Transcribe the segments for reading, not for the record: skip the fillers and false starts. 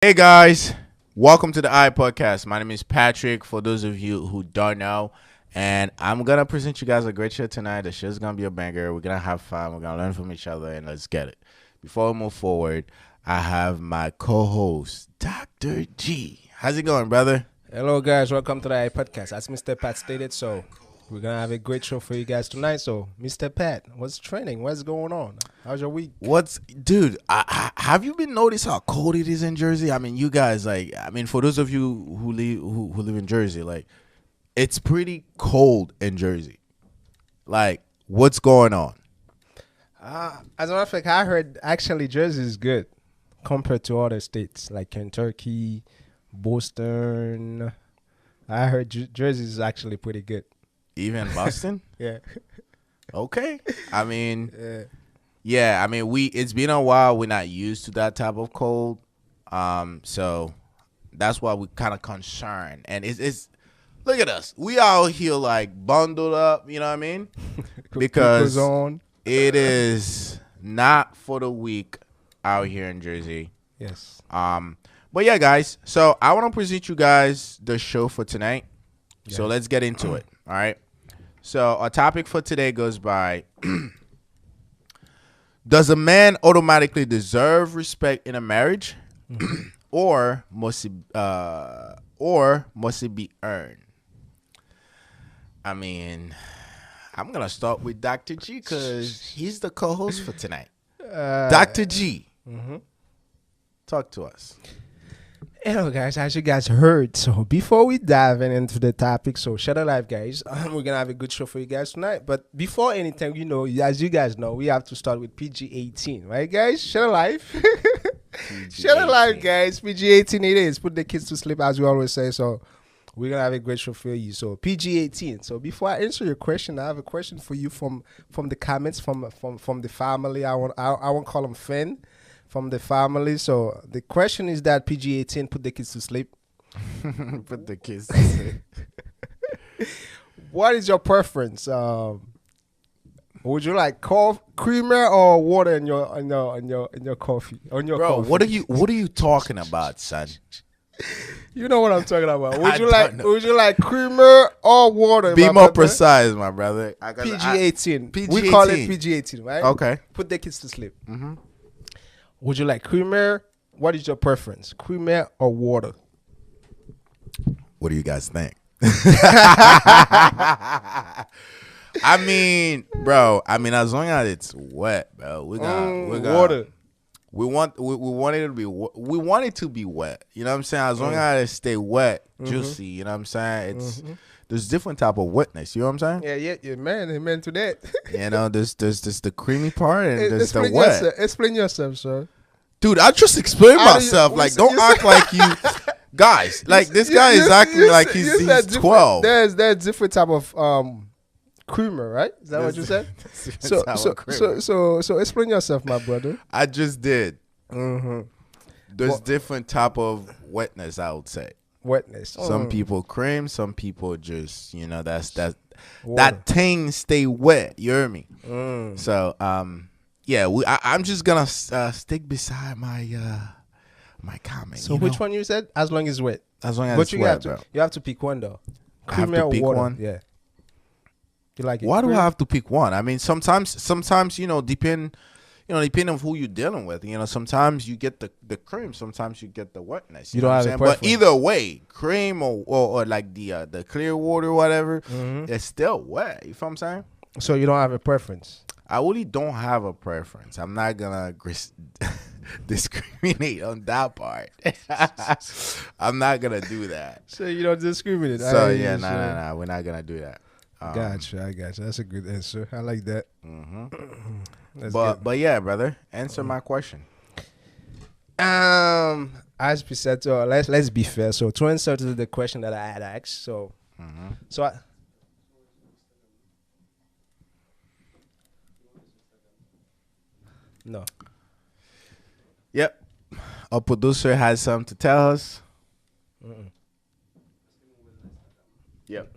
Hey guys, welcome to the podcast. My name is Patrick. For those of you who don't know, and I'm gonna present you guys a great show tonight. The show's gonna be a banger. We're gonna have fun. We're gonna learn from each other, and let's get it. Before we move forward, I have my co-host, Dr. G. How's it going, brother? Hello, guys. Welcome to the podcast. As Mr. Pat stated, so we're gonna have a great show for you guys tonight. So, Mr. Pat, what's trending? What's going on? How's your week? Dude? Have you been noticed how cold it is in Jersey? I mean, you guys, for those of you who live in Jersey, it's pretty cold in Jersey. Like, what's going on? As a matter of fact, I heard actually Jersey is good compared to other states like Kentucky, Boston. I heard Jersey is actually pretty good. Even Boston? Yeah. Okay. I mean, Yeah. yeah. I mean, it's been a while. We're not used to that type of cold. So that's why we're kind of concerned. And it's look at us. We out here like bundled up. You know what I mean? Because on. it is not for the weak out here in Jersey. Yes. But yeah, guys. So I want to present you guys the show for tonight. Yeah. So let's get into it. All right. So our topic for today goes by: does a man automatically deserve respect in a marriage, or must it be earned? I mean, I'm gonna start with Dr. G because he's the co-host for tonight. Dr. G, talk to us. Hello, guys. As you guys heard, so before we dive into the topic, so CHADO Live, guys, we're gonna have a good show for you guys tonight. But before anything, as you guys know, we have to start with PG-18, right, guys? CHADO Live, CHADO Live, guys. PG-18 it is. Put the kids to sleep, as we always say. So we're gonna have a great show for you. So PG-18. So before I answer your question, I have a question for you from the comments from the family. I won't call them fan. From the family. So the question is that PG-18 put the kids to sleep. Put the kids to sleep. What is your preference? Would you like creamer or water in your coffee? On your Bro, coffee? what are you talking about, son? You know what I'm talking about. I don't know. Would you like creamer or water? Be my more brother? precise, my brother. PG-18. PG-18. We call it PG-18, right? Okay. Put the kids to sleep. Mm-hmm. Would you like creamer? What is your preference? Creamer or water? What do you guys think? I mean, bro. I mean, as long as it's wet, bro, we got water. We want it to be we want it to be wet. You know what I'm saying? As long as it stay wet, juicy. You know what I'm saying? It's there's different type of wetness. You know what I'm saying? Yeah, man. Amen to that. You know, there's the creamy part and there's the Explain wet. Explain yourself, sir. Dude, I just explained How do myself. you- Like, you don't said- act like you guys. Like, this guy is acting like he's different- 12. There's different type of creamer, right? Is that what you said? So explain yourself, my brother. I just did. Mm-hmm. There's different type of wetness, I would say. Wetness. Some people cream, some people just, that Water. thing stay wet. You hear me? So, yeah, I'm just gonna stick beside my comment. So which one you said? As long as wet. As long as But it's you wet, have to bro. you have to pick one though. I have Creamer to or pick water? one? Yeah. You like it? Why do I cream? have to pick one? I mean, sometimes depending on who you're dealing with. Sometimes you get the cream, sometimes you get the wetness. You know don't what have I'm a saying? But preference. either way, cream or like the clear water or whatever, it's still wet. You feel what I'm saying? So you don't have a preference. I really don't have a preference. I'm not gonna discriminate on that part. I'm not gonna do that. So you don't discriminate. So yeah, nah, we're not gonna do that. Gotcha, I gotcha. That's a good answer. I like that. That's good. But yeah, brother, answer my question. As we said, so let's be fair. So to answer to the question that I had asked, so no. Yep. Our producer has something to tell us. Yep.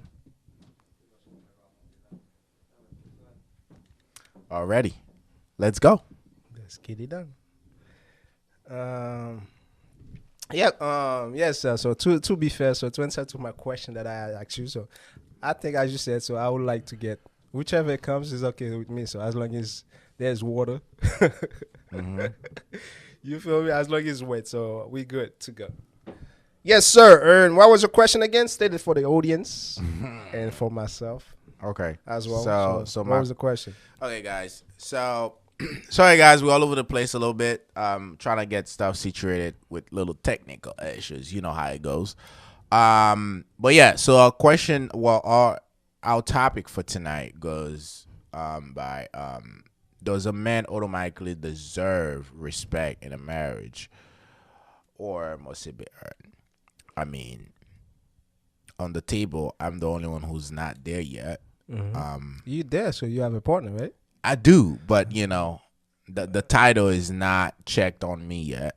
Already. Let's go. Let's get it done. Yeah. Yes, sir. So to be fair, so to answer to my question that I asked you, so I think as you said, so I would like to get whichever comes is okay with me. So as long as there's water, Mm-hmm. you feel me? As long as it's wet, so we good to go. Yes, sir. Ern, what was your question again? Stated for the audience and for myself Okay. as well. So So so what my was the question? okay, guys. So sorry, guys. We're all over the place a little bit. Trying to get stuff situated with little technical issues. You know how it goes. But yeah. So our question, well, our topic for tonight goes by does a man automatically deserve respect in a marriage, or must it be earned? I mean, on the table, I'm the only one who's not there yet. Mm-hmm. Um, You there, so you have a partner, right? I do, but the title is not checked on me yet.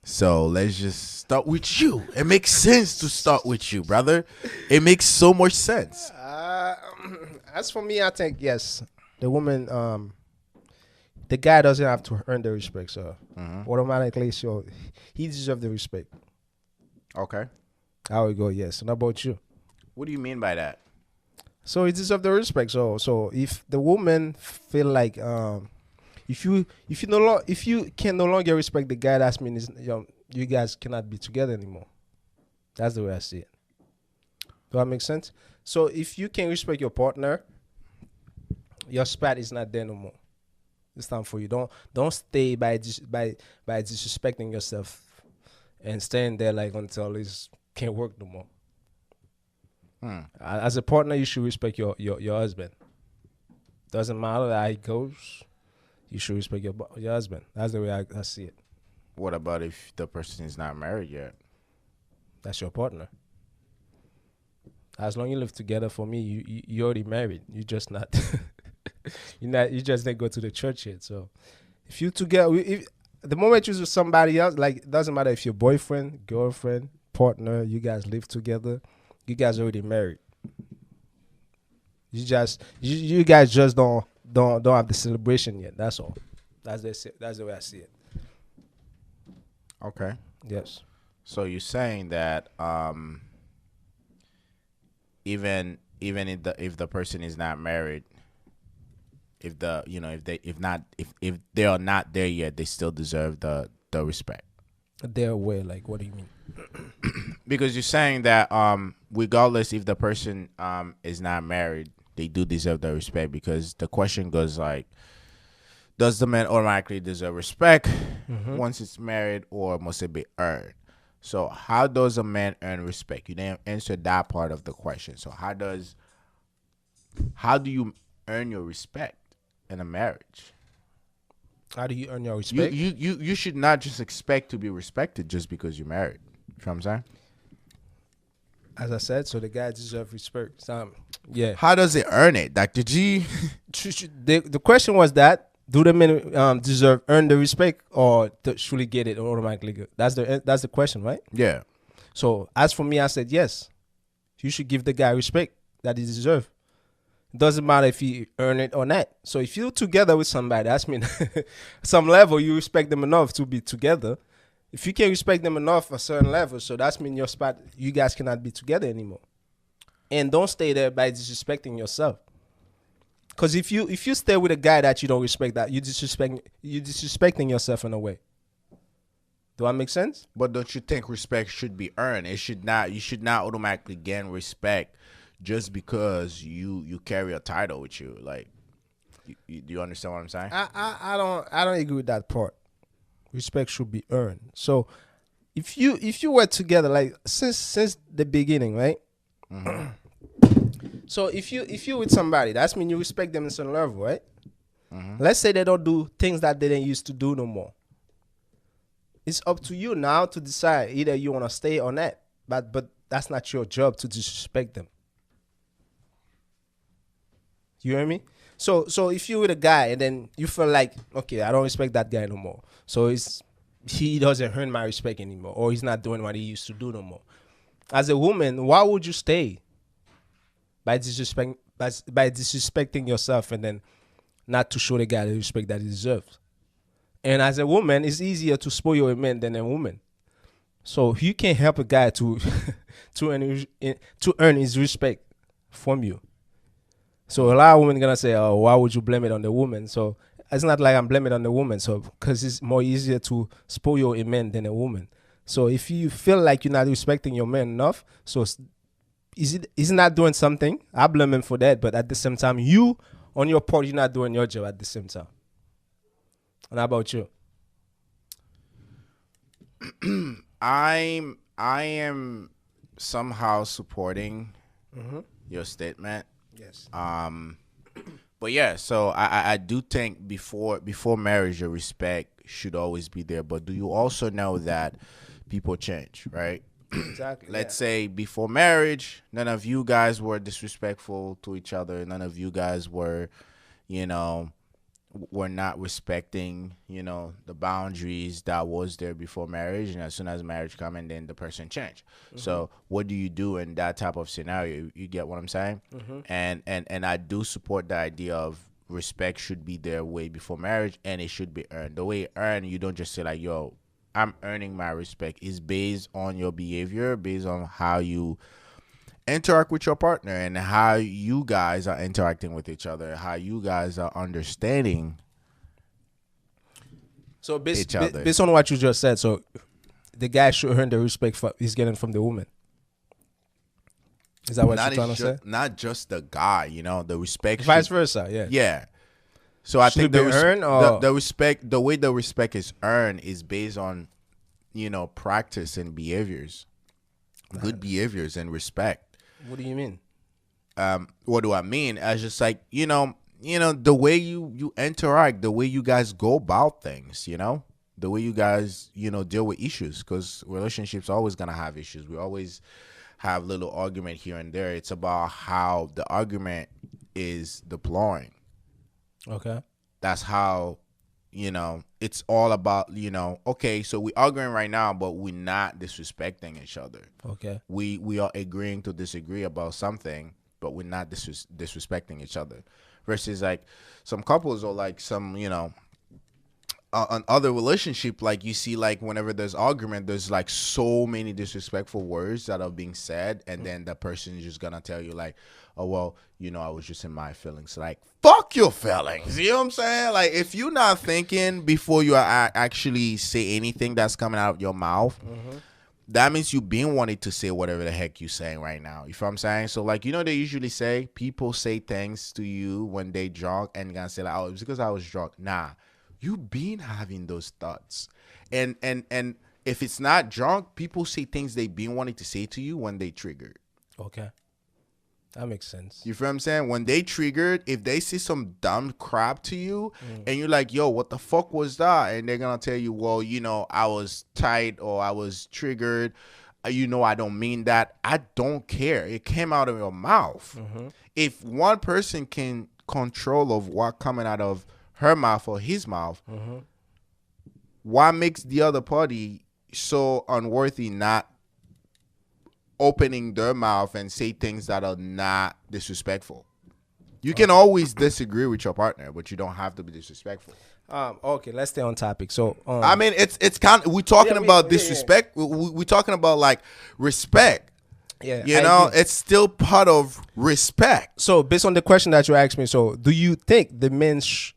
So let's just start with you. It makes sense to start with you, brother. It makes so much sense. As for me, I think yes, the woman, the guy doesn't have to earn the respect. So Hmm. automatically, so he deserves the respect. Okay. I would go yes. And how about you? What do you mean by that? So he deserves the respect. So if the woman feel like if you can no longer respect the guy, that means you guys cannot be together anymore. That's the way I see it. Do that make sense? So if you can respect your partner, your spat is not there no more. It's time for you. Don't stay by disrespecting yourself and staying there like until it can't work no more. Hmm. As a partner, you should respect your husband. Doesn't matter how it goes. You should respect your husband. That's the way I see it. What about if the person is not married yet? That's your partner. As long as you live together, for me, you already married. You just not. You just didn't go to the church yet. So if you together, if the moment you're with somebody else, like it doesn't matter if your boyfriend, girlfriend, partner, you guys live together, you guys already married. You guys just don't have the celebration yet. That's all. That's the way I see it. Okay. Yes. So you're saying that even if the person is not married, if the if they are not there yet, they still deserve the respect. Their way, like what do you mean? Because you're saying that regardless if the person is not married, they do deserve the respect, because the question goes like, does the man automatically deserve respect Mm-hmm. once it's married, or must it be earned? So how does a man earn respect? You didn't answer that part of the question. So how do you earn your respect in a marriage? How do you earn your You respect? you you you should not just expect to be respected just because you're married. You know what I'm saying? As I said, so the guy deserve respect. Yeah. How does it earn it? Dr. G? The question was that do the men deserve earn the respect or should he get it automatically? Good? That's the question, right? Yeah. So as for me, I said yes. You should give the guy respect that he deserves. Doesn't matter if he earn it or not. So if you're together with somebody, that's mean some level you respect them enough to be together. If you can't respect them enough a certain level, so that's mean your spot you guys cannot be together anymore. And don't stay there by disrespecting yourself. Cause if you stay with a guy that you don't respect, that you disrespecting yourself in a way. Do that make sense? But don't you think respect should be earned? It should not. You should not automatically gain respect just because you carry a title with you. Like, do you understand what I'm saying? I don't agree with that part. Respect should be earned. So if you were together like since the beginning, right? Mm-hmm. So if you with somebody, that's mean you respect them in some level, right? Mm-hmm. Let's say they don't do things that they didn't used to do no more. It's up to you now to decide either you want to stay or not. But that's not your job to disrespect them. You hear me? So if you with a guy and then you feel like, okay, I don't respect that guy no more. So he doesn't earn my respect anymore, or he's not doing what he used to do no more. As a woman, why would you stay by disrespecting yourself and then not to show the guy the respect that he deserves? And as a woman, it's easier to spoil a man than a woman. So you can't help a guy to to earn his respect from you. So a lot of women gonna say, "Oh, why would you blame it on the woman?" So it's not like I'm blaming it on the woman. So because it's more easier to spoil a man than a woman. So if you feel like you're not respecting your man enough, so is he not doing something? I blame him for that. But at the same time, you on your part, you're not doing your job at the same time. And how about you? I am somehow supporting Mm-hmm. your statement. Yes. But yeah, so I do think before marriage, your respect should always be there. But do you also know that people change, right? Exactly. Let's say before marriage, none of you guys were disrespectful to each other. None of you guys were, you know, were not respecting, the boundaries that was there before marriage. And as soon as marriage come in, then the person change. So what do you do in that type of scenario? You get what I'm saying? And I do support the idea of respect should be there way before marriage, and it should be earned. The way earned, you don't just say like, yo, I'm earning my respect. Is based on your behavior, based on how you interact with your partner and how you guys are interacting with each other, how you guys are understanding So each other. based on what you just said, so the guy should earn the respect he's getting from the woman. Is that what you're trying to say? Not just the guy, the respect. Vice versa, yeah. Yeah. So I Should think it be earned or the respect, the way the respect is earned is based on, practice and behaviors, good behaviors and respect. what do you mean? What do I mean? As just like, the way you interact, the way you guys go about things, the way you guys, deal with issues, because relationships are always going to have issues. We always have little argument here and there. It's about how the argument is deploying. Okay. That's how, it's all about, okay, so we're arguing right now, but we're not disrespecting each other. Okay. We are agreeing to disagree about something, but we're not disrespecting each other. Versus like some couples or like some, an other relationship, like you see, like whenever there's argument, there's like so many disrespectful words that are being said, and then the person is just gonna tell you like, oh well, I was just in my feelings. Like, fuck your feelings. You know what I'm saying? Like, if you're not thinking before you actually say anything that's coming out of your mouth, that means you been wanting to say whatever the heck you saying right now. You feel what I'm saying? So like, they usually say people say things to you when they drunk and gonna say like, oh, it was because I was drunk. Nah, you been having those thoughts. And if it's not drunk, people say things they been wanting to say to you when they triggered. Okay. That makes sense. You feel what I'm saying? When they triggered, if they say some dumb crap to you and you're like, yo, what the fuck was that? And they're going to tell you, well, I was tight or I was triggered. I don't mean that. I don't care. It came out of your mouth. If one person can control of what coming out of her mouth or his mouth, what makes the other party so unworthy not opening their mouth and say things that are not disrespectful? You can always disagree with your partner, but you don't have to be disrespectful. Okay, let's stay on topic. So I mean, it's kind of, we're talking about disrespect. We're talking about like respect. yeah, It's still part of respect. so based on the question that you asked me, so do you think the men should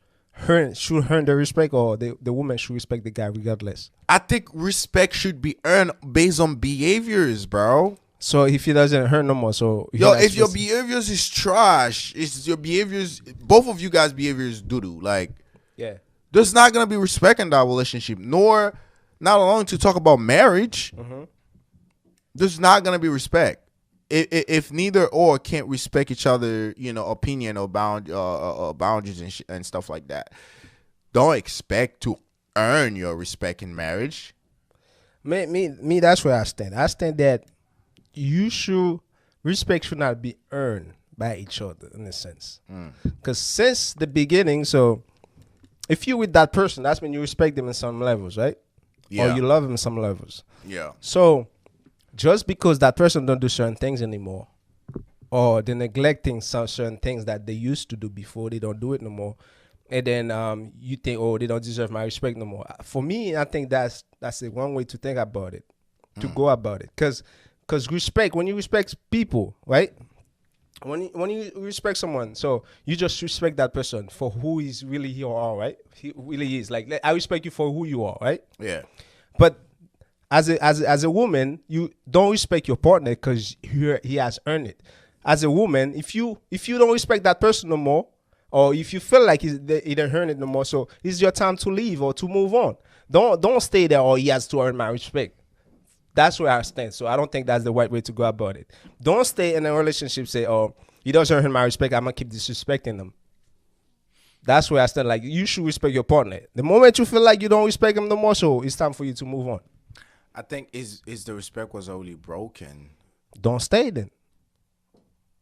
earn the respect, or the woman should respect the guy regardless? I think respect should be earned based on behaviors, bro. So if he doesn't earn no more, so Yo, if your behaviors is trash, it's your behaviors, both of you guys' behaviors doo-doo. Like, yeah, there's not going to be respect in that relationship, nor not alone to talk about marriage. There's not going to be respect. If neither or can't respect each other, opinion or boundaries and stuff like that, don't expect to earn your respect in marriage. me, that's where I stand. I stand that respect should not be earned by each other in a sense. Because since the beginning, so if you're with that person, that's when you respect them in some levels, right? Yeah. Or you love them in some levels. Yeah. So just because that person don't do certain things anymore, or they're neglecting some certain things that they used to do before, they don't do it no more, and then you think, oh, they don't deserve my respect no more. For me, I think that's the one way to think about it. to go about it. Because respect, when you respect people, right? When you respect someone, so you just respect that person for who is really he or are, right? He really is. Like I respect you for who you are, right? Yeah. But as a woman, you don't respect your partner because he has earned it. As a woman, if you don't respect that person no more, or if you feel like he didn't earn it no more, so it's your time to leave or to move on. Don't stay there. Or he has to earn my respect. That's where I stand. So I don't think that's the right way to go about it. Don't stay in a relationship. Say, oh, he doesn't earn my respect. I'm gonna keep disrespecting him. That's where I stand. Like you should respect your partner. The moment you feel like you don't respect him no more, so it's time for you to move on. I think is the respect was already broken. Don't stay then.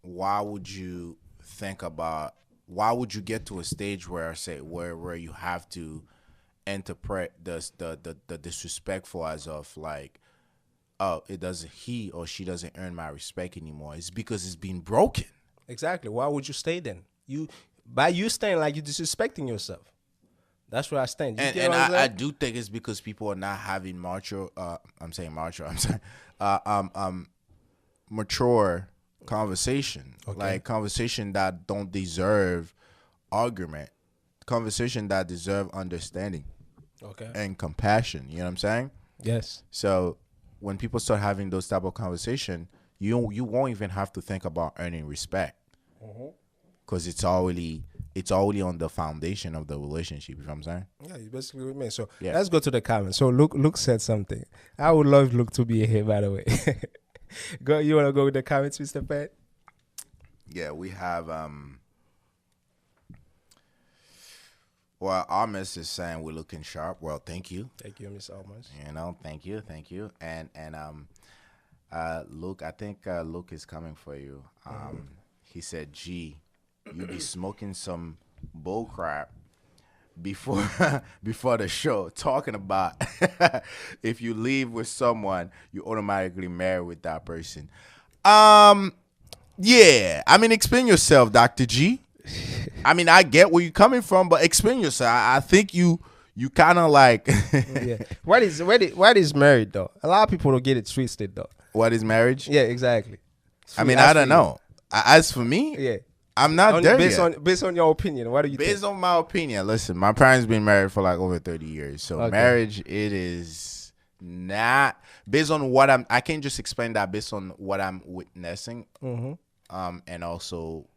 Why would you think about? Why would you get to a stage where where you have to interpret the disrespectful as of like, oh, it doesn't he or she doesn't earn my respect anymore. It's because it's been broken. Exactly. Why would you stay then? By you staying, like you're disrespecting yourself. That's where I stand. I do think it's because people are not having mature. I'm saying mature. I'm saying mature conversation. Okay. Like conversation that don't deserve argument. Conversation that deserve understanding. Okay. And compassion. You know what I'm saying? Yes. So when people start having those type of conversation, you won't even have to think about earning respect, because it's already on the foundation of the relationship. You know what I'm saying? Yeah, you basically with me. So Yeah. let's go to the comments. So Luke said something. I would love Luke to be here, by the way. Go. You want to go with the comments, Mr. Pat? Yeah, we have well, Armis is saying we're looking sharp. Well, thank you. Thank you, Miss Almas. You know, thank you. And Luke, I think Luke is coming for you. He said, "Gee, you be smoking some bull crap before before the show, talking about if you leave with someone, you automatically marry with that person." Yeah, I mean, explain yourself, Dr. G. I mean, I get where you're coming from, but explain yourself. I think you kind of like Yeah. What is married though? A lot of people don't get it twisted though. what is marriage? Yeah, exactly. I mean, I don't know. As for me, Yeah. I'm not there yet. Based on your opinion, what do you think? Based on my opinion, listen, my parents been married for like over 30 years. So Okay. marriage, it is not based on I can't just explain that based on what I'm witnessing. And also,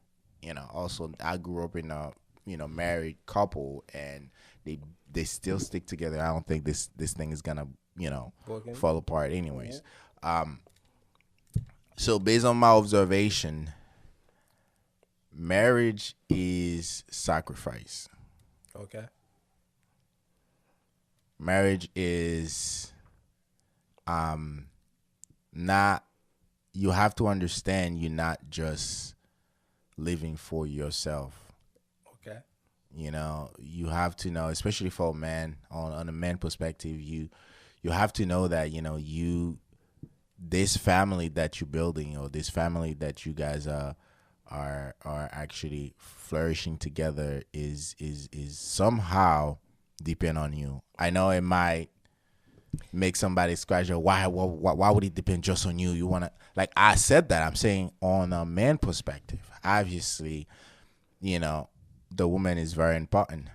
also I grew up in a, married couple, and they still stick together. I don't think this thing is gonna, fall apart anyways. So based on my observation, marriage is sacrifice. Okay. Marriage is not, you have to understand you're not just living for yourself. Okay. You have to know, especially for a man, on a man perspective, you have to know that, this family that you're building, or this family that you guys are actually flourishing together is somehow depend on you. I know it might make somebody scratch your why would it depend just on you? You want to, like I said that, I'm saying on a man perspective, obviously, the woman is very important,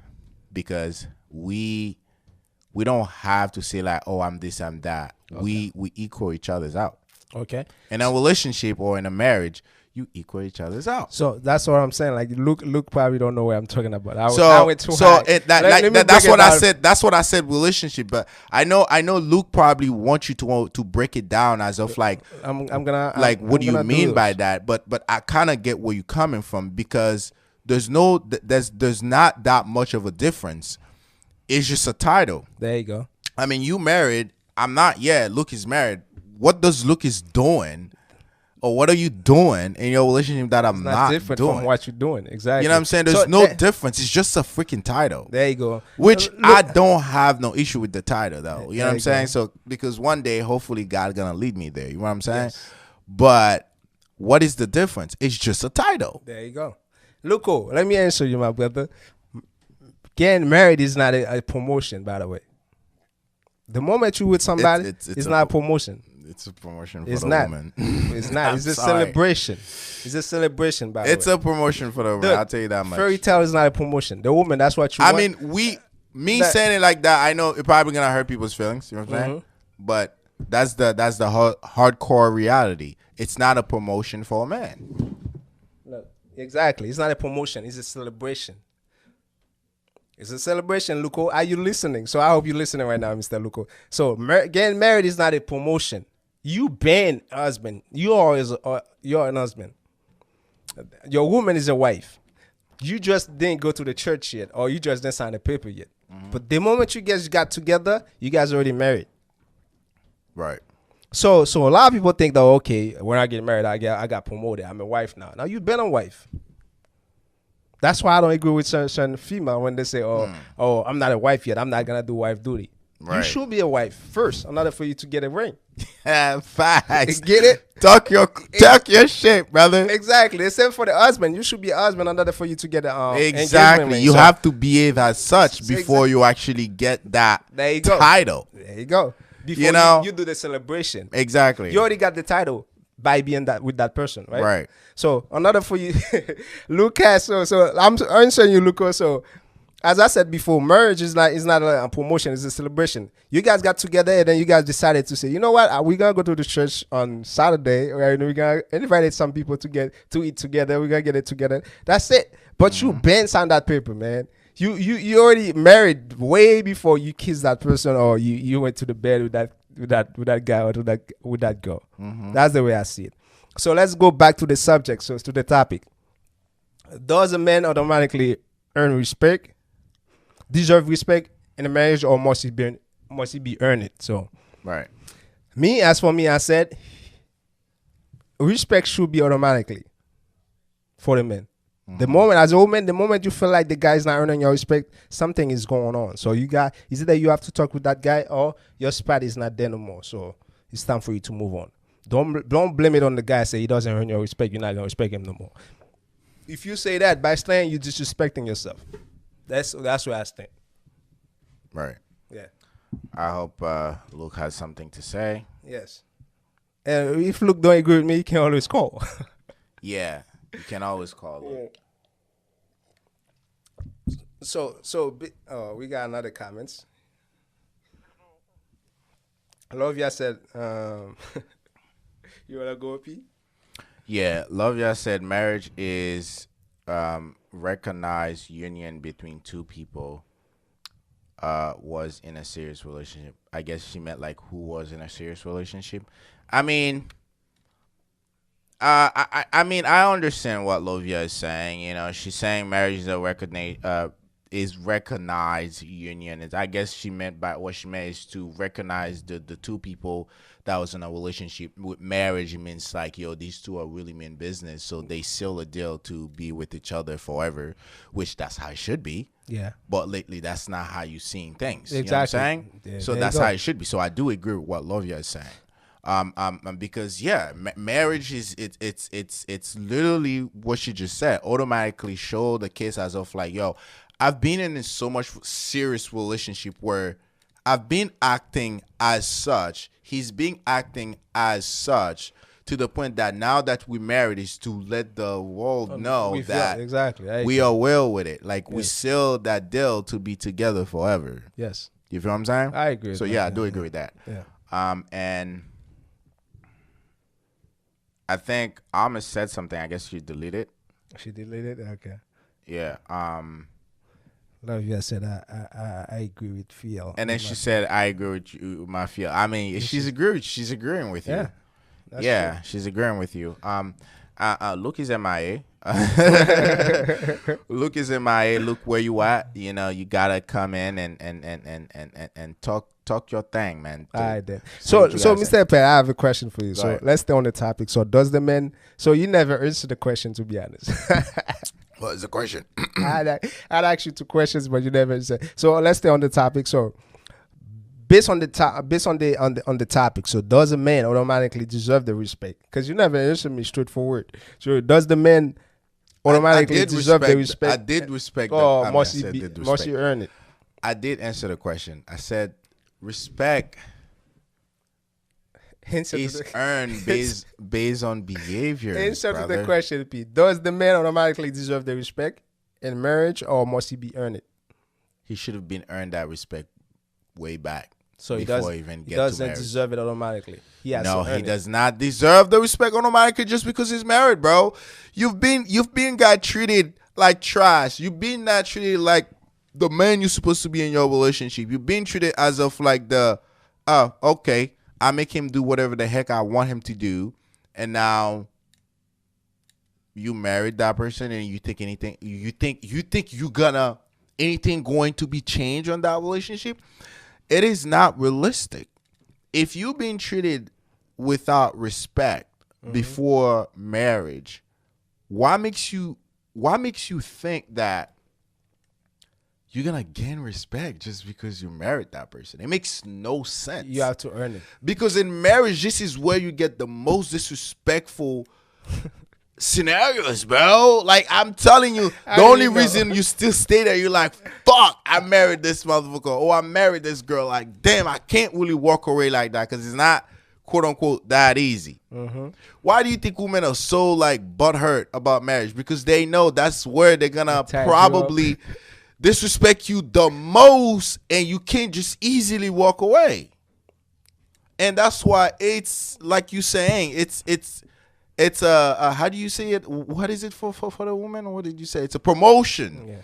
because we don't have to say like, oh, I'm this, I'm that. Okay. We equal each other's out. Okay. In a relationship or in a marriage, you equal each other's out. So that's what I'm saying. Like Luke probably don't know what I'm talking about. I went too so high. That's what I said. That's what I said. Relationship, but I know Luke probably wants you to break it down as of like what do you mean by that? But I kind of get where you're coming from, because there's not that much of a difference. It's just a title. There you go. I mean, you married. I'm not. Yeah, Luke is married. What does Luke is doing? Or what are you doing in your relationship that I'm not different doing? From what you're doing, exactly. You know what I'm saying? There's no difference. It's just a freaking title. There you go. Which I don't have no issue with the title, though. You know what I'm saying? Go. So because one day, hopefully, God's gonna lead me there. You know what I'm saying? Yes. But what is the difference? It's just a title. There you go. Luco, let me answer you, my brother. Getting married is not a promotion, by the way. The moment you with somebody, it's not a promotion. It's a promotion for It's the not. woman. It's not. I'm It's a sorry. celebration. It's a celebration, by the way. It's a promotion for the woman. Look, I'll tell you that much. Fairy tale is not a promotion. The woman, that's what you I want. mean, me That- saying it like that, I know it's probably gonna hurt people's feelings. You know what I'm saying? But that's the hardcore reality. It's not a promotion for a man. Look, exactly. It's not a promotion. It's a celebration. It's a celebration, Luco. Are you listening? So I hope you're listening right now, Mr. Luco. So getting married is not a promotion. You been husband. You're an husband. Your woman is a wife. You just didn't go to the church yet, or you just didn't sign the paper yet. But the moment you guys got together, you guys already married. Right. So a lot of people think that, okay, when I get married, I got promoted. I'm a wife now. Now you've been a wife. That's why I don't agree with certain female when they say, oh, I'm not a wife yet. I'm not gonna do wife duty. Right. You should be a wife first, in order for you to get a ring. Facts. Get it? Talk your shit, brother. Exactly. Except for the husband, you should be a husband in order for you to get a engagement Exactly. ring. You So, have to behave as such before you actually get that There you go. title. There you go. Before You know? you do the celebration. Exactly. You already got the title by being that with that person, right? Right. So another for you, Lucas. So I'm answering you, Lucas. So as I said before, marriage is not a promotion; it's a celebration. You guys got together, and then you guys decided to say, you know what, we're gonna go to the church on Saturday, right? We're gonna invite some people to eat together. We're gonna get it together. That's it. But you been signed that paper, man. You already married way before you kissed that person, or you went to the bed with that guy or with that girl. That's the way I see it. So let's go back to the subject. So to the topic. Does a man automatically earn respect, deserve respect in a marriage, or must he be earned it? So Right. as for me, I said respect should be automatically for the man. The moment, as a woman, the moment you feel like the guy's not earning your respect, something is going on. So is it that you have to talk with that guy, or your spot is not there no more. So it's time for you to move on. Don't blame it on the guy. Say he doesn't earn your respect, you're not gonna respect him no more. If you say that, by saying, you're disrespecting yourself. That's where I stand. Right. Yeah. I hope Luke has something to say. Yes. And if Luke don't agree with me, you can always call. Yeah. You can always call Luke. So we got another comments. Lovia said, you wanna go, P? Yeah, Lovia said marriage is recognized union between two people was in a serious relationship. I guess she meant like who was in a serious relationship. I mean, I mean, I understand what Lovia is saying. You know, she's saying marriage is a recognized union. I guess she meant by what she meant is to recognize the two people that was in a relationship. With marriage, it means like, yo, these two are really mean business, so they seal a deal to be with each other forever, which that's how it should be. Yeah. But lately, that's not how you're seeing things. Exactly. You know what I'm saying? Yeah, So there you that's go. how it should be. So I do agree with what Lovia is saying. Because marriage is it's literally what she just said. Automatically show the case as of like, yo, I've been in this so much serious relationship where I've been acting as such. He's been acting as such to the point that now that we married is to let the world know that exactly we are well with it. Like we sealed that deal to be together forever. Yes. You feel what I'm saying? I agree with So that, yeah, I do agree with that. Yeah. And I think Alma said something. I guess she deleted. She deleted it? Okay. Yeah. Lovia said I agree with Phil. And then she said, "I agree with you, with my feel." I mean, she's agreeing with you. Yeah. That's Yeah, she's agreeing with you. Luke is MIA. Luke is MIA. Look where you at. You know, you gotta come in and talk your thing, man. All right then. So Mr. Pet, I have a question for you. Go So ahead. let's stay on the topic. So does the man? So you never answered the question, to be honest. What is the question? I'd ask you two questions, but you never answered. So let's stay on the topic. So based on the topic, so does a man automatically deserve the respect? Because you never answered me straightforward. So does the man automatically deserve the respect? I did respect. Or that. must I he said be? did Must respect. he earn it? I did answer the question. I said respect. Answer to It's the earned based on behaviors, answer to the brother. question, P. Does the man automatically deserve the respect in marriage, or must he be earned it? He should have been earned that respect way back So he before does. he even He get to doesn't marriage. deserve it automatically. He has No, to he earn it. does not deserve the respect automatically just because he's married, bro. You've been got treated like trash. You've been not treated like the man you're supposed to be in your relationship. You've been treated as of like the, oh, okay, I make him do whatever the heck I want him to do, and now you married that person, and you think anything, you think you gonna anything going to be changed on that relationship. It is not realistic. If you've been treated without respect before marriage, why makes you think that you're gonna gain respect just because you married that person? It makes no sense. You have to earn it. Because in marriage, this is where you get the most disrespectful scenarios, bro. Like, I'm telling you, I the only didn't know. reason you still stay there, you're like, fuck, I married this motherfucker. Oh, I married this girl. Like, damn, I can't really walk away like that because it's not, quote unquote, that easy. Why do you think women are so like butthurt about marriage? Because they know that's where they're gonna Tie you probably disrespect you the most, and you can't just easily walk away. And that's why it's like you saying, it's a how do you say it? What is it for the woman? What did you say? It's a promotion. Yeah.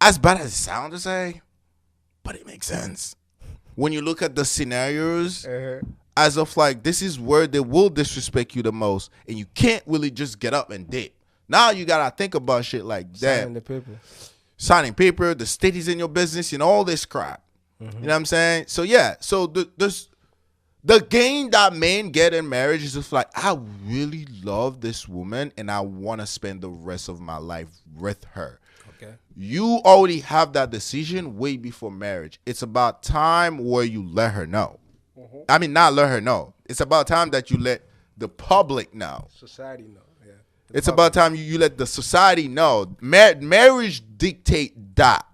As bad as it sounds to say, but it makes sense when you look at the scenarios. As of like, this is where they will disrespect you the most, and you can't really just get up and dip. Now you gotta think about shit like that. Signing the paper. Signing paper, the state is in your business, and all this crap. You know what I'm saying? So yeah, so the gain that men get in marriage is just like, I really love this woman and I want to spend the rest of my life with her. Okay. You already have that decision way before marriage. It's about time where you let her know. I mean, not let her know. It's about time that you let the public know. Society, no. Yeah. It's about time you let the society know. Marriage dictate that.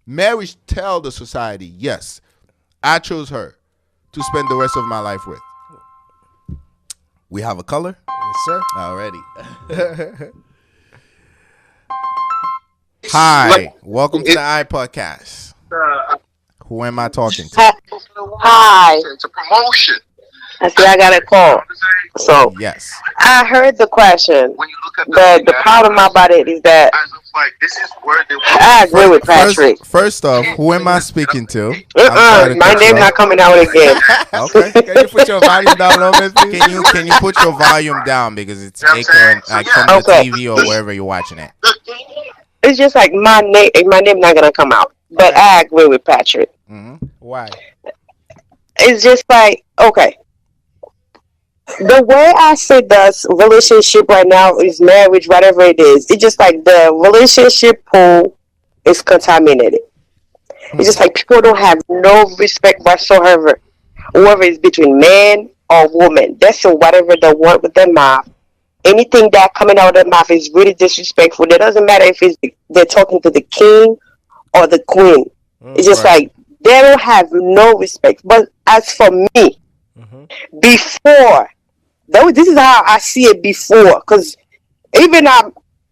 Marriage tell the society, yes, I chose her to spend the rest of my life with. We have a color Yes, sir. already. Hi, welcome to the iPodcast. Who am I talking to? Hi. It's a promotion. I see I got a call. So Yes. I heard the question. But the problem about it is that I agree with Patrick. First off, who am I speaking to? I'm sorry to My cut you name off. not coming out again. Okay. Can you put your volume down low, man, please? Can you put your volume down because it's echoing like from the Okay. TV or wherever you're watching it? It's just like my name not gonna come out. But I agree with Patrick. Why? It's just like, okay. The way I say this relationship right now is marriage, whatever it is. It's just like the relationship pool is contaminated. It's just like people don't have no respect whatsoever, whether it's between man or woman. That's whatever they want with their mouth. Anything that coming out of their mouth is really disrespectful. It doesn't matter if they're talking to the king or the queen. It's just Right. like they don't have no respect. But as for me, before, though, this is how I see it before. Because even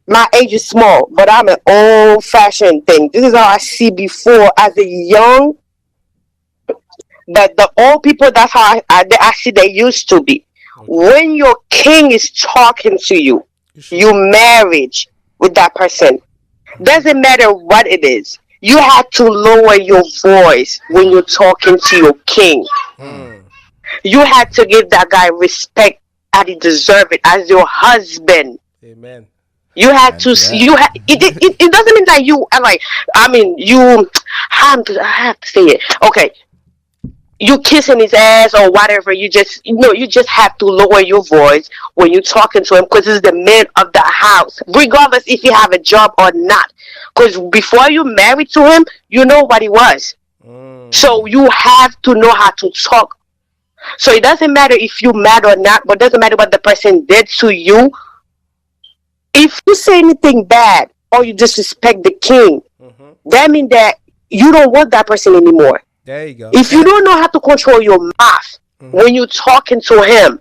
my age is small, but I'm an old-fashioned thing. This is how I see before as a young. That the old people, that's how I see they used to be. When your king is talking to you, you marriage with that person. Doesn't matter what it is. You have to lower your voice when you're talking to your king. You have to give that guy respect as he deserves it as your husband. Amen. You have And to. yeah. It doesn't mean that you are like. I mean, you. I have to say it. Okay, you kissing his ass or whatever. You just have to lower your voice when you're talking to him because he's the man of the house, regardless if you have a job or not. Because before you married to him, you know what he was. So you have to know how to talk. So it doesn't matter if you mad or not, but it doesn't matter what the person did to you. If you say anything bad or you disrespect the king, that means that you don't want that person anymore. There you go. If you don't know how to control your mouth, when you talking to him.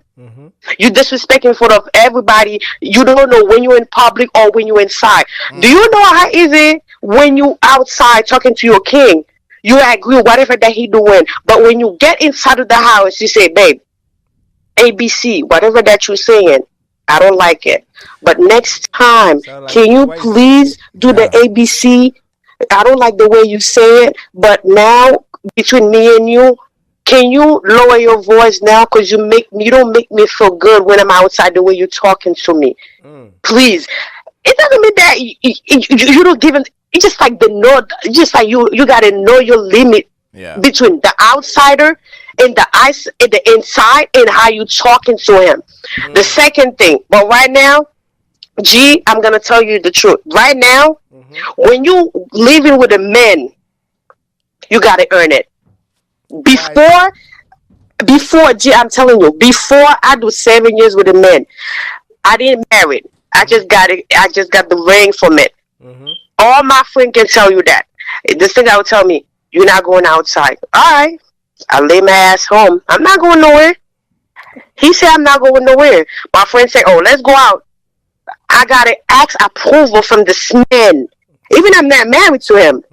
You disrespect in front of everybody. You don't know when you're in public or when you're inside. Do you know how easy when you outside talking to your king, you agree whatever that he doing, but when you get inside of the house, you say, babe, ABC, whatever that you're saying, I don't like it. But next time, Sound like can you twice. please do the Yeah. ABC? I don't like the way you say it, but now between me and you, can you lower your voice now? Because you don't make me feel good when I'm outside the way you're talking to me. Please. It doesn't mean that you don't give it. It's just like just like you gotta know your limit Yeah. between the outsider and the inside and how you talking to him. The second thing, but right now, I'm gonna tell you the truth. Right now, when you living with a man, you gotta earn it. Before, I'm telling you, before I do 7 years with a man, I didn't marry. I just got it. I just got the ring from it. All my friends can tell you that. This thing I would tell me, you're not going outside. All right, I lay my ass home. I'm not going nowhere. He said I'm not going nowhere. My friend said, oh, let's go out. I gotta ask approval from this man. Even I'm not married to him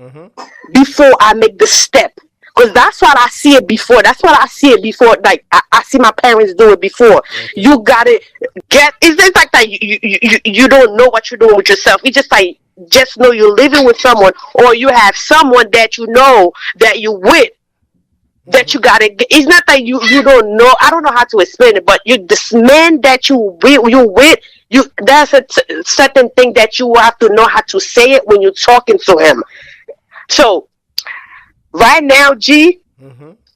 before I make the step. Because that's what I see it before. That's what I see it before. Like I see my parents do it before. You gotta get. It's just like that. You don't know what you're doing with yourself. It's just like just know you're living with someone, or you have someone that you know that you with. That you gotta get. It's not that you don't know. I don't know how to explain it, but this man that you with. That's a certain thing that you have to know how to say it when you're talking to him. So right now,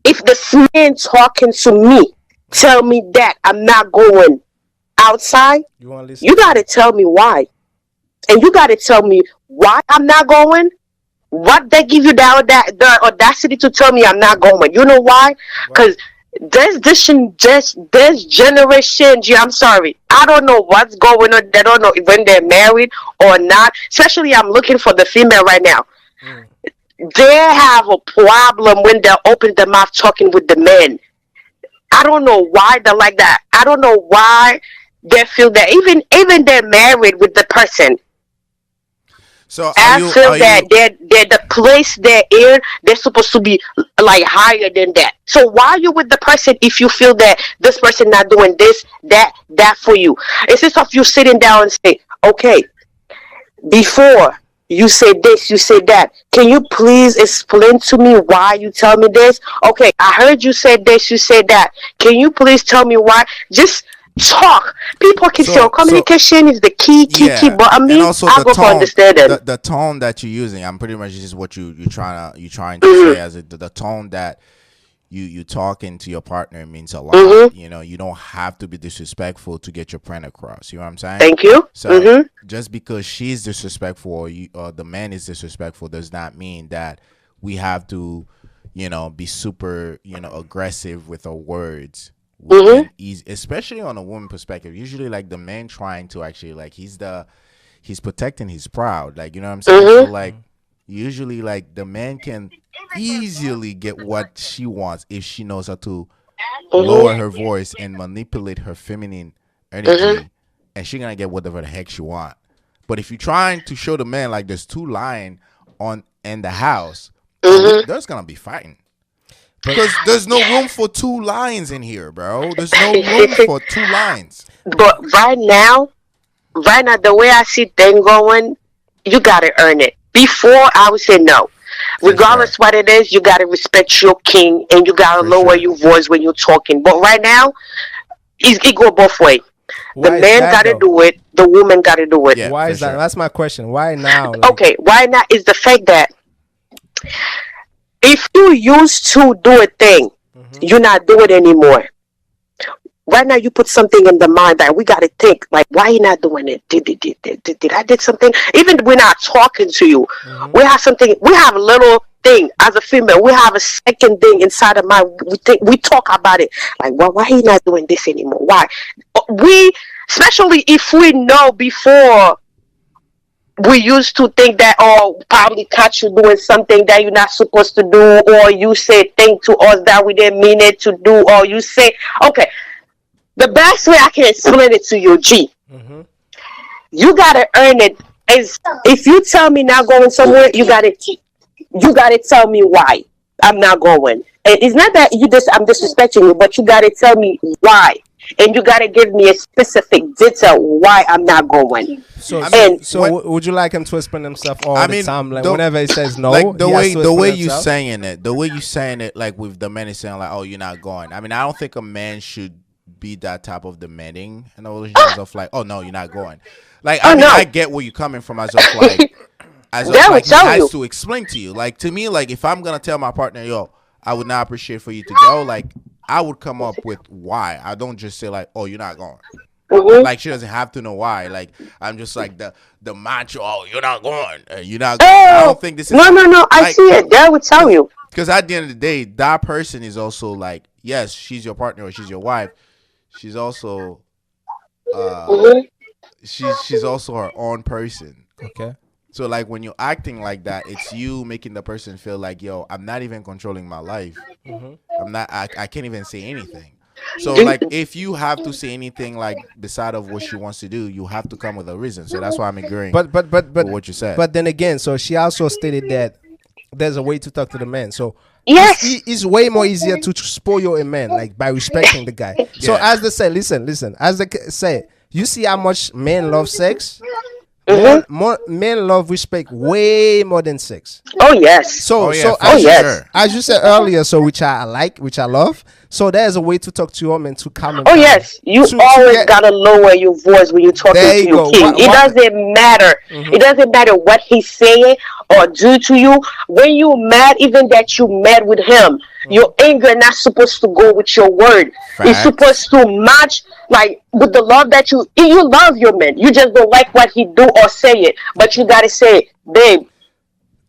if this man talking to me, tell me that I'm not going outside, you gotta tell me why, and you gotta tell me why I'm not going. What they give you the audacity to tell me I'm not going? You know why? Because this generation, I'm sorry, I don't know what's going on. They don't know when they're married or not. Especially, I'm looking for the female right now. They have a problem when they open their mouth talking with the men. I don't know why they're like that. I don't know why they feel that. Even they're married with the person. So I feel that they're the place they're in, they're supposed to be like higher than that. So why are you with the person if you feel that this person not doing this, that for you? Instead of you sitting down and say, okay, before you say this, you say that. Can you please explain to me why you tell me this? Okay, I heard you said this, you said that. Can you please tell me why? Just talk. People can say communication is the key. But I mean, I'll go for understanding. The tone that you're using, I'm pretty much just what you're trying to say as the tone that you talking to your partner means a lot. You know, you don't have to be disrespectful to get your point across. You know what I'm saying? Thank you. So just because she's disrespectful or the man is disrespectful does not mean that we have to, be super, aggressive with our words. Especially on a woman perspective, usually like the man trying to actually like he's protecting his pride, like, you know what I'm saying? So like usually like the man can easily get what she wants if she knows how to lower her voice and manipulate her feminine energy, and she's gonna get whatever the heck she want. But if you're trying to show the man like there's two lions in the house, there's gonna be fighting. Because there's no room for two lions in here, bro. There's no room for two lions. But right now, the way I see things going, you gotta earn it. Before, I would say no. Regardless what it is, you gotta respect your king and you gotta lower your voice when you're talking. But right now, it go both ways. The man gotta do it. The woman gotta do it. Yeah, why is that? That's my question. Why now? Okay, why now is the fact that if you used to do a thing, you're not doing it anymore. Right now, you put something in the mind that we got to think, like, why you not doing it? Did I did something? Even we're not talking to you. We have something. We have a little thing as a female. We have a second thing inside of mind. We talk about it. Like, well, why he not doing this anymore? Why? Especially if we know before we used to think that, oh, probably catch you doing something that you're not supposed to do, or you say thing to us that we didn't mean it to do, or you say, okay, the best way I can explain it to you, G, you gotta earn it. Is if you tell me not going somewhere, you gotta tell me why I'm not going. And it's not that I'm disrespecting you, but you gotta tell me why. And you gotta give me a specific detail why I'm not going. So, And would you like him to explain himself all I the mean, time? Like the- whenever he says no, like the he has way to the way explain you himself? saying it, like with the man is saying like, oh, you're not going. I mean, I don't think a man should be that type of demanding in a relationship of like, oh no, you're not going. Like, I oh mean, no, I get where you're coming from as of like, that would he tell has you. to explain to you. Like to me, like if I'm gonna tell my partner, yo, I would not appreciate for you to go. Like I would come up with why. I don't just say like, oh, you're not going. Mhm. Like she doesn't have to know why. Like I'm just like the macho. Oh, you're not going. You're not going. I Oh don't think this is no, I like see it. That would tell you. because at the end of the day, that person is also like, yes, she's your partner or she's your wife. She's also uh Mhm. she's also her own person. Okay. So like when you're acting like that, it's you making the person feel like, yo, I'm not even controlling my life. I'm not. I can't even say anything. So Do- like if you have to say anything like beside of what she wants to do, you have to come with a reason. So that's why I'm agreeing But with what you said. but then again, so she also stated that there's a way to talk to the man. So Yes. it's way more easier to spoil a man like by respecting the guy. So Yeah. as they say, listen, as they say, you see how much men love sex. Men love respect way more than sex. Oh yes. So Oh, yeah, so for as, yes. as you said earlier, so which I like, which I love. So there's a way to talk to your man to calm him Oh down. yes, you To always get- gotta lower your voice when you're talking There to you your go. king. What- It what- doesn't matter. It doesn't matter what he's saying or do to you. When you mad, even that you mad with him, your anger not supposed to go with your word. It's Facts. supposed to match like with the love that you love your man. You just don't like what he do or say it, but you gotta say, babe,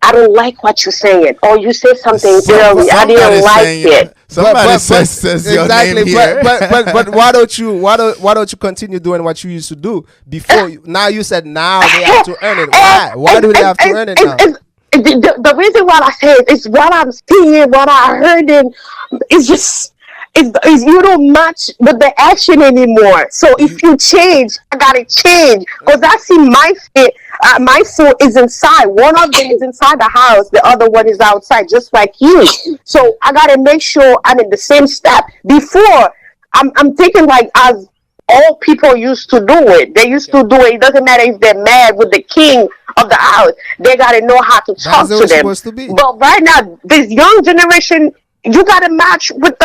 I don't like what you're saying. Or you said something early. I didn't like it. Somebody says your name here. but why don't you continue doing what you used to do before? Now you said now they have to earn it. Why do they have to earn it now? The reason why I say it is what I'm seeing, what I heard, and it's just it's you don't match with the action anymore. So if you change, I gotta change because I see my foot is inside. One of them is inside the house, the other one is outside, just like you. So I gotta make sure I'm in the same step. Before I'm thinking like as all people used to do it. They used to do it. It doesn't matter if they're mad with the king of the house. They gotta know how to talk the way to it's them. supposed to be. But right now, this young generation, you gotta match with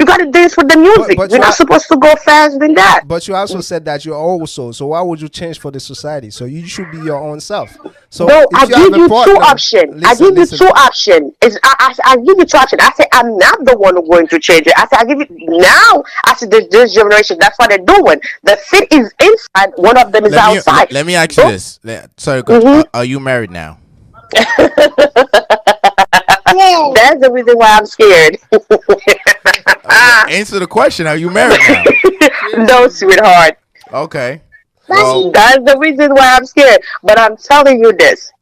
you gotta dance with the music. but You're you not are- supposed to go fast than that. But you also said that you're also. So why would you change for the society? So you should be your own self. So No, if I have give a you partner- two options. I listen, give you listen. two options. I give you two options. I say I'm not the one who's going to change it. I say I give you now. I said this generation. That's what they're doing. The fit is inside. One of them is outside. Let me ask you So- this. Sorry, Coach, are you married now? That's the reason why I'm scared. Answer the question. Are you married now? No, sweetheart. Okay. Well, That's the reason why I'm scared. But I'm telling you this.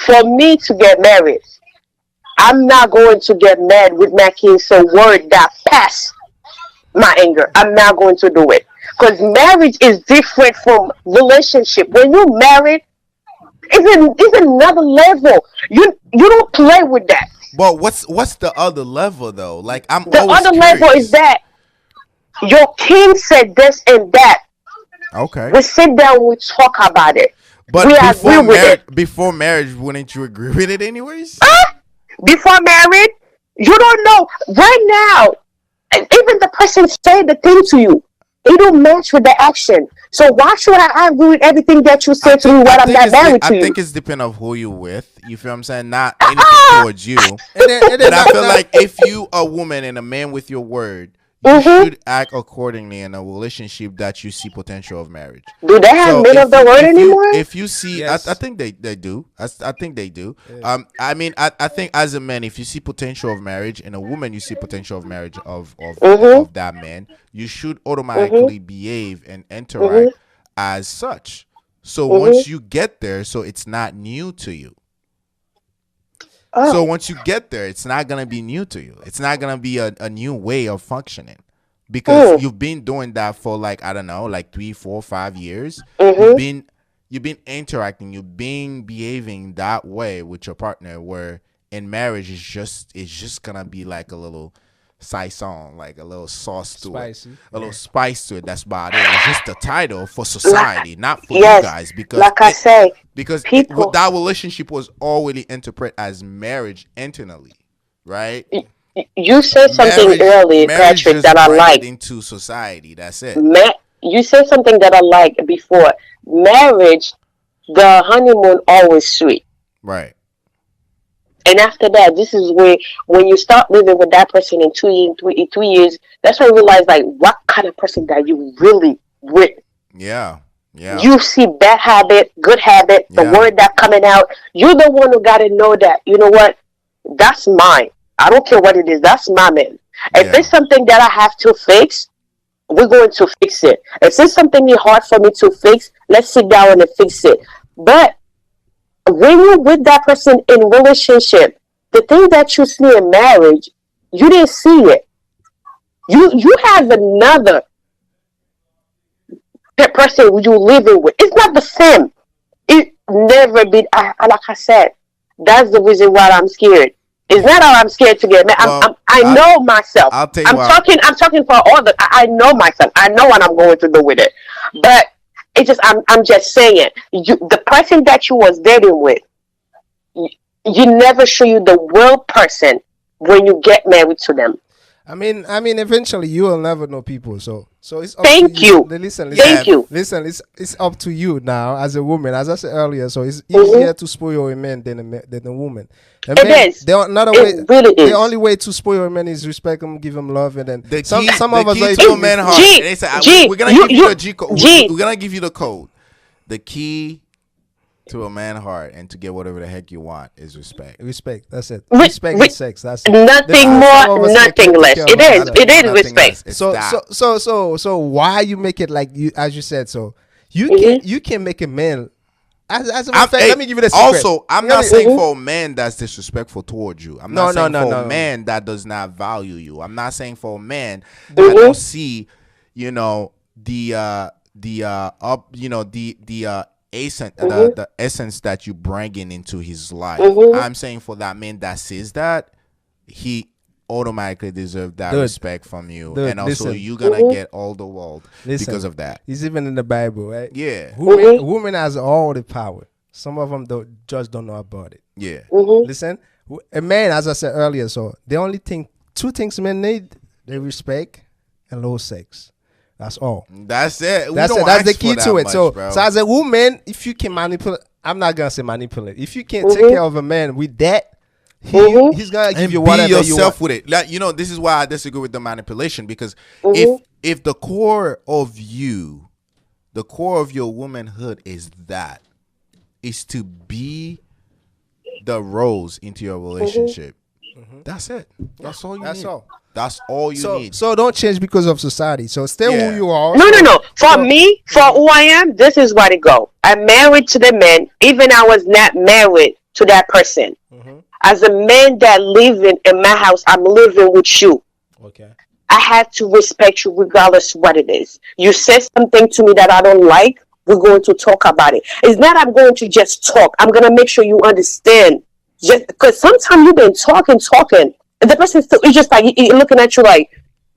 For me to get married, I'm not going to get mad with my kids a word that pass my anger. I'm not going to do it. Because marriage is different from relationship. When you married, it's another level. You don't play with that. but what's the other level though? Like I'm The always other level curious. is that your king said this and that. Okay. We sit down, we talk about it. But we before agree with marriage, it. before marriage, wouldn't you agree with it anyways? Before married, you don't know. Right now, and even the person say the thing to you, it don't match with the action. So why should I agree with everything that you say to me when I'm not married to I you? think it's depend of who you with. You feel what I'm saying? Not anything towards you. And then But I now- feel now- like if you a woman and a man with your word, you Mm-hmm. should act accordingly in a relationship that you see potential of marriage. Do they have men of the word anymore? If you see, Yes. I think they do. I think they do. I mean, I think as a man, if you see potential of marriage in a woman, you see potential of marriage of that man, you should automatically behave and interact as such. So once you get there, so it's not new to you. Oh. So once you get there, it's not gonna be new to you. It's not gonna be a new way of functioning because you've been doing that for like, I don't know, like 3, 4, 5 years. You've been interacting, you've been behaving that way with your partner. Where in marriage, it's just gonna be like a little saison, like a little sauce to Spicy. it, a little spice to it. That's about it. It's just the title for society, not for you guys. Because like I say, people, that relationship was already interpreted as marriage internally, right? You said something earlier, Patrick, that I like. Into society. That's it. You said something that I like before. Marriage, the honeymoon always sweet. Right. And after that, this is where when you start living with that person in 2 years, 3 years, that's when you realize like what kind of person that you really with. Yeah. Yeah. You see bad habit, good habit, the word that coming out. You're the one who got to know that, you know what, that's mine. I don't care what it is. That's my man. If it's something that I have to fix, we're going to fix it. If it's something that's hard for me to fix, let's sit down and fix it. But when you're with that person in relationship, the thing that you see in marriage, you didn't see it. You have another person you're living with. It's not the same. It never been. Like I said, that's the reason why I'm scared. It's not how I'm scared to get married. I know myself. I'll tell you I'm talking for all the. I know myself. I know what I'm going to do with it. But it's just I'm just saying. The person that you was dating with, you never show you the real person when you get married to them. I mean, eventually you will never know people. So it's up Thank to you. you. Listen, Thank you. Listen, it's up to you now as a woman. As I said earlier, so it's easier to spoil a man than a woman. It is. The only way to spoil a man is respect him, give him love, and then some of us to a man heart. They say, we're gonna give you the G code. We're gonna give you the code. The key to a man heart and to get whatever the heck you want is respect. Respect. That's it. Respect is sex. That's it. Nothing more, nothing less. It is respect. So why you make it like you, as you said? So you can make a man. As a matter of fact, let me give you the secret. Also, I'm not saying for a man that's disrespectful towards you. I'm not saying for a man that does not value you. I'm not saying for a man that don't see, the essence that you bringing into his life. I'm saying for that man that says that, he automatically deserves that respect from you. And also you're gonna get all the world because of that. It's even in the Bible, right? Yeah. Woman has all the power. Some of them just don't know about it. Yeah. Listen, a man, as I said earlier, so the only two things men need, they respect and low sex. That's all. That's it. That's the key to it. So as a woman, if you can manipulate, I'm not gonna say manipulate. If you can take care of a man with that, he's gonna give you whatever you want. Be yourself with it. Like, this is why I disagree with the manipulation, because if the core of you, the core of your womanhood is to be the rose into your relationship. That's it. That's all you need. That's all you need. So don't change because of society. So stay who you are. No. For me, for who I am, this is what it go. I'm married to the man. Even I was not married to that person. As a man that living in my house, I'm living with you. Okay. I have to respect you regardless what it is. You say something to me that I don't like, we're going to talk about it. It's not I'm going to just talk. I'm going to make sure you understand. Just because sometimes you've been talking, and the person still is just like looking at you like,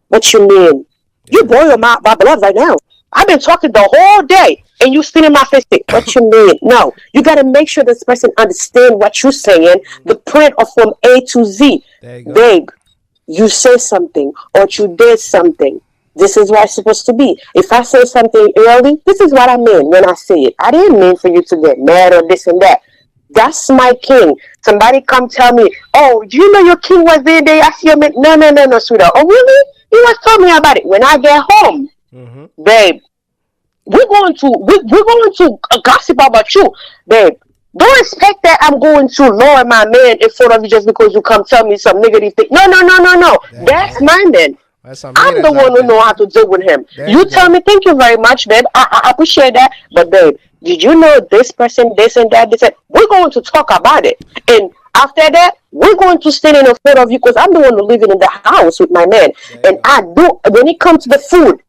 what you mean? You boiling my blood right now. I've been talking the whole day, and you spinning my face. What you mean? No, you got to make sure this person understand what you're saying. The point of from A to Z. Babe, you say something or you did something. This is what it's supposed to be. If I say something early, this is what I mean when I say it. I didn't mean for you to get mad or this and that. That's my king. Somebody come tell me, oh, do you know your king was there? I see him. No, sweetheart. Oh, really? You was telling me about it. When I get home, babe, we're going to gossip about you, babe. Don't expect that I'm going to lower my man in front of you just because you come tell me some negative thing. No. That's my man. I'm the one who know how to deal with him. You tell me, thank you very much, babe. I appreciate that. But, babe, Did you know this person, this and that, this and we're going to talk about it. And after that, we're going to stand in front of you because I'm the one who living in the house with my man. And I do when it comes to the food,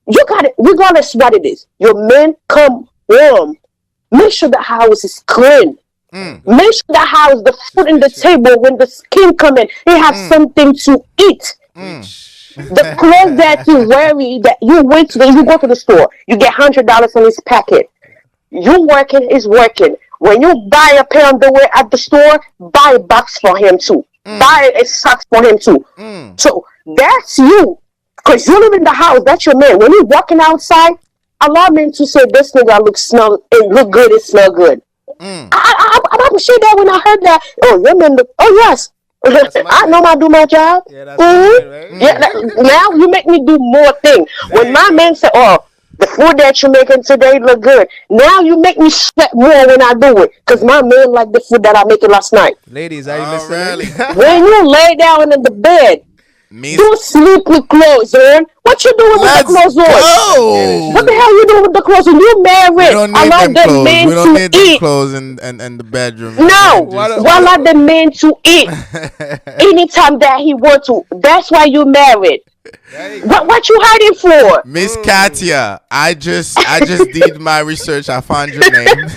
you got it, regardless what it is. Your men come home. Make sure the house is clean. Make sure the house, the food in the table, when the skin come in, they have something to eat. The clothes that you wear, that you went to, you go to the store, you get $100 on this packet. You working is working. When you buy a pair of underwear at the store, buy a box for him too. Buy a socks for him too. So that's you. Because you live in the house, that's your man. When you're walking outside, allow men to say this nigga look good, it smell good. I appreciate that when I heard that. Oh, your man look, oh yes. I know I do my job. Yeah, that's right. Now you make me do more things. When my man say, oh, the food that you're making today look good. Now you make me sweat more when I do it. Because my man like the food that I made last night. Ladies, are you listening? When you lay down in the bed, don't sleep with clothes on. What you doing with the clothes on? What the hell you doing with the clothes on? You married. We don't need them clothes. We don't need them clothes in the bedroom. No. Allow the man to eat anytime that he want to. That's why you married. What you hiding for? Miss Katia, I just did my research. I found your name.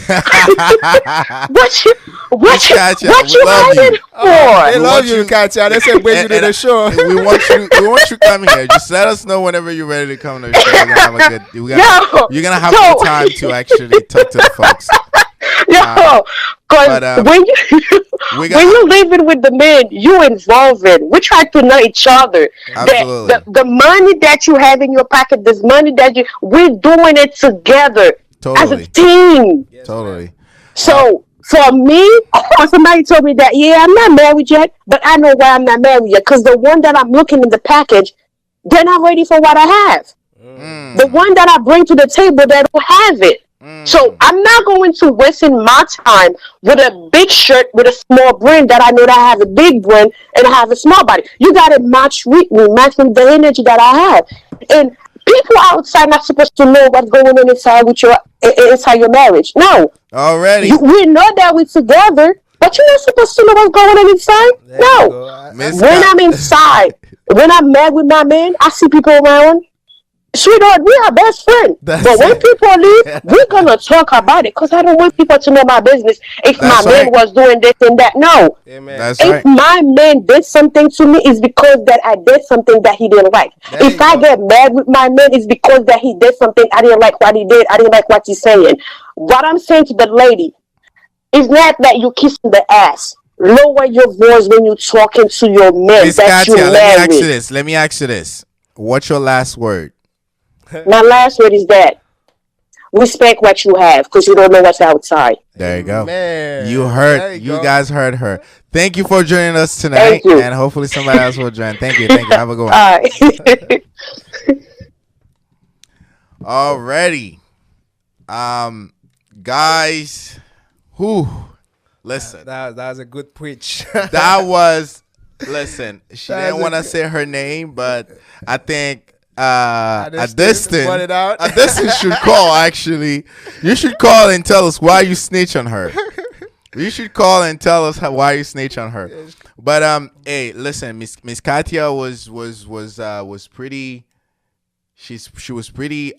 what you hiding for? They love you, Katia. They said bring you to the show. We want you coming here. Just let us know whenever you're ready to come to the show. You're gonna have some time to actually talk to the folks. Because when you living with the men, you involved in. We try to know each other. Absolutely. The money that you have in your pocket, this money that we're doing it together as a team. Yes, totally. So for me, somebody told me that I'm not married yet, but I know why I'm not married yet. Because the one that I'm looking in the package, they're not ready for what I have. The one that I bring to the table, they don't have it. So I'm not going to wasting my time with a big shirt with a small brain that I know that I have a big brain and I have a small body. You got to match with me, match with the energy that I have. And people outside not supposed to know what's going on inside your marriage. No. Already. We know that we're together, but you're not supposed to know what's going on inside. No. When I'm inside, when I'm mad with my man, I see people around. Sweetheart, we are best friends. But when people leave, we're going to talk about it because I don't want people to know my business. If my man was doing this and that, no. If my man did something to me, it's because that I did something that he didn't like. If I get mad with my man, it's because that he did something I didn't like what he did. I didn't like what he's saying. What I'm saying to the lady is not that you kissing the ass. Lower your voice when you're talking to your man. Miss Katia, let me ask you this. What's your last word? My last word is that respect what you have because you don't know what's outside. There you go. Man, you guys heard her. Thank you for joining us tonight, and hopefully somebody else will join. Thank you. Have a good one. All right. Alrighty, guys, listen. That was a good preach. Listen. She didn't want to say her name, but I think. Addiston should call. Actually, you should call and tell us why you snitch on her. You should call and tell us why you snitch on her. But hey, listen, Miss Katia was pretty. She was pretty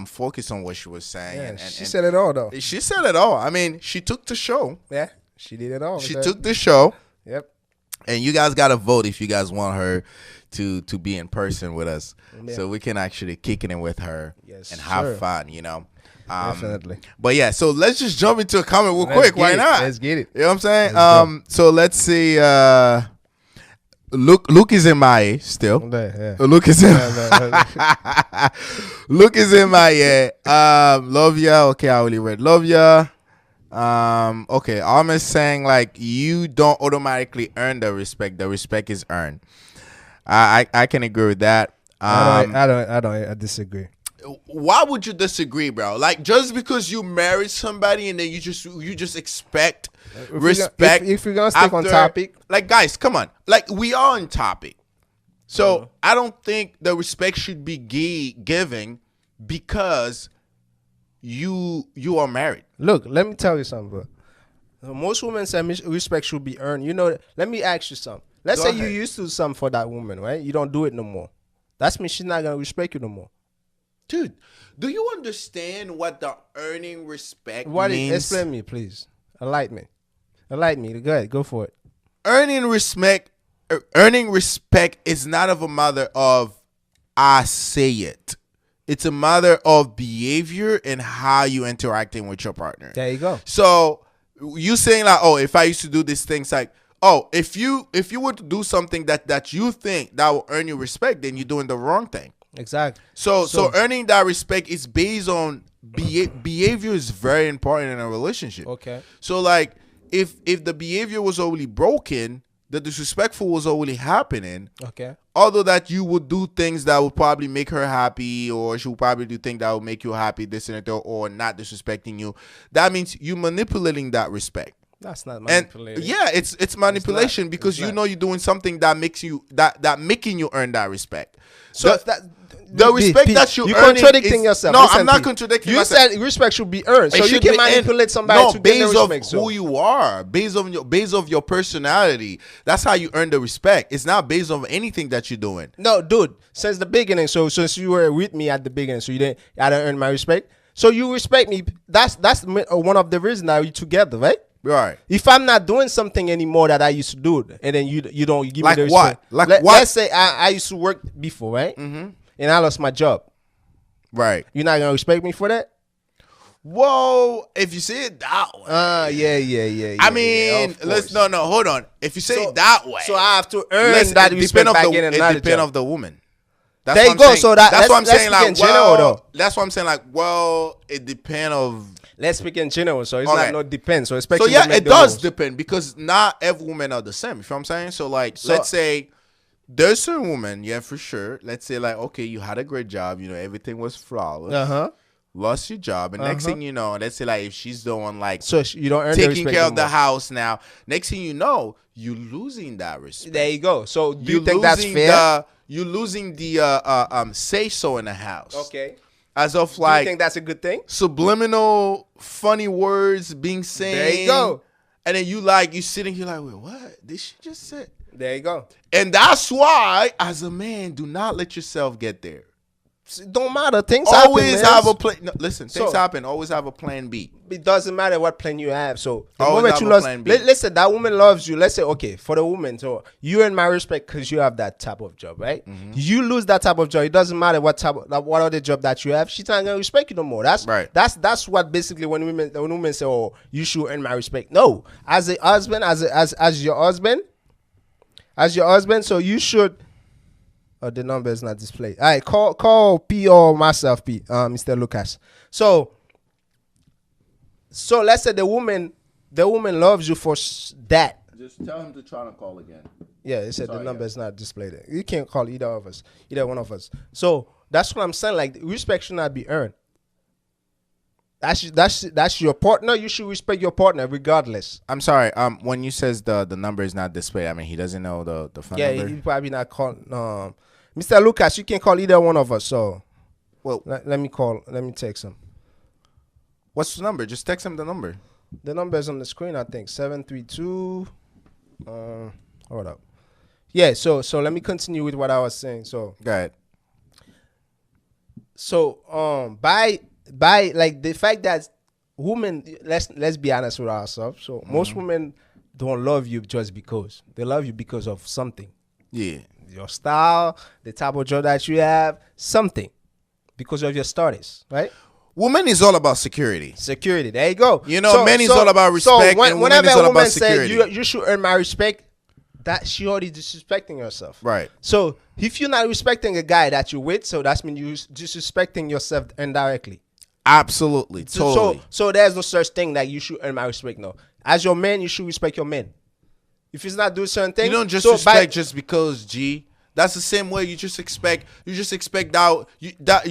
focused on what she was saying. Yeah, she said it all though. She said it all. I mean, she took the show. Yeah, she did it all. She took the show. Yep. And you guys gotta vote if you guys want her to be in person with us, so we can actually kick it in with her and have fun, Definitely. But yeah, so let's just jump into a comment real quick. Why not? Let's get it. You know what I'm saying? So let's see. Luke is in my still. Yeah. Luke is in. Luke is in my love ya. Okay, I already read love ya. Okay, I'm saying like you don't automatically earn the respect. The respect is earned. I can agree with that. I disagree. Why would you disagree, bro? Like just because you married somebody and then you just expect respect. If you're gonna stick on topic, like guys, come on. Like we are on topic, so I don't think the respect should be given because you are married. Look, let me tell you something, bro. Most women say respect should be earned. You know, let me ask you something. Let's say you used to do something for that woman, right? You don't do it no more. That means she's not gonna respect you no more. Dude, do you understand what the earning respect What means? Explain me, please. Enlighten me. Enlighten me. Go ahead. Go for it. Earning respect is not of a matter of I say it. It's a matter of behavior and how you interacting with your partner. There you go. So you saying like, oh, if I used to do these things, like, oh, if you were to do something that you think that will earn you respect, then you're doing the wrong thing. Exactly. So earning that respect is based on behavior is very important in a relationship. Okay. So like if the behavior was already broken, the disrespectful was already happening. Okay. Although that you would do things that would probably make her happy, or she would probably do things that would make you happy, this and that, or not disrespecting you. That means you manipulating that respect. That's not manipulating. And yeah, it's manipulation because you know you're doing something that makes you that making you earn that respect. So the respect that you're contradicting yourself. No, Listen, I'm not contradicting you myself. said respect should be earned, so It you should can be manipulate somebody to get the based respect. of who you are, based of your personality. That's how you earn the respect. It's not based on anything that you're doing. No, dude. Since the beginning, so since you were with me at the beginning, so you didn't earn my respect. So you respect me. That's one of the reasons that we together, right? Right. If I'm not doing something anymore that I used to do, and then you don't give like me the what? respect. Like what? Let's say I used to work before, right? Mm-hmm. And I lost my job. Right. You're not gonna respect me for that? Whoa, if you say it that way. Yeah. I mean, let's hold on. If you say it that way. So I have to earn that respect by getting another It depends job. of the woman. There you go. So that's what I'm saying. Like, general, though. That's what I'm saying. Like, well, it depends of. Let's speak in general. So it's Okay. not no depends. So So yeah, it does depend because not every woman are the same. You know what I'm saying? So like, let's say there's a woman, yeah, for sure. Let's say like, okay, you had a great job. You know, everything was flawless. Lost your job, and next thing you know, let's say like if she's the one like so you don't earn taking the care of the anymore. house now. Next thing you know, you losing that respect. There you go. So do you think that's fair? You're losing the say so in the house. Okay. As of Do like you think that's a good thing? subliminal funny words being said. There you go. And then you sitting here like, wait, what? Did she just say? There you go. And that's why, as a man, do not let yourself get there. It don't matter. Things Always happen, have a plan. No, listen, things So- happen. Always have a plan B. It doesn't matter what plan you have. So the Always moment have you a lost, plan B. let's say that woman loves you. Let's say, okay, for the woman, so you earn my respect because you have that type of job, right? Mm-hmm. You lose that type of job. It doesn't matter what other job that you have. She's not gonna respect you no more. That's Right. That's what basically when women say, oh, you should earn my respect. No, as a husband, as your husband, so you should. Oh, the number is not displayed. All right, call P or myself, P, Mr. Lucas. So let's say the woman loves you for that. Just tell him to try to call again. Yeah, it said the number is not displayed. You can't call either one of us. So that's what I'm saying. Like respect should not be earned. That's your partner. You should respect your partner regardless. I'm sorry. When you says the number is not displayed, I mean he doesn't know the phone Yeah, number. he probably not call. Mr. Lucas, you can call either one of us. So Well, let me call. Let me text him. what's the number? Just text him the number. The number is on the screen, I think. 732. Hold up. Yeah, so let me continue with what I was saying. So Go ahead. by like the fact that women, let's be honest with ourselves. So most women don't love you just because. They love you because of something. Yeah. Your style, the type of job that you have, something. Because of your status, right? Woman is all about security. Security. There you go. You know, men is all about respect, and women is all about security. You should earn my respect, that she already disrespecting herself. Right. So if you're not respecting a guy that you're with, so that means you're disrespecting yourself indirectly. Absolutely. Totally. So there's no such thing that you should earn my respect. No. As your man, you should respect your man. If he's not doing certain things, You don't just respect just because, G. That's the same way you just expect that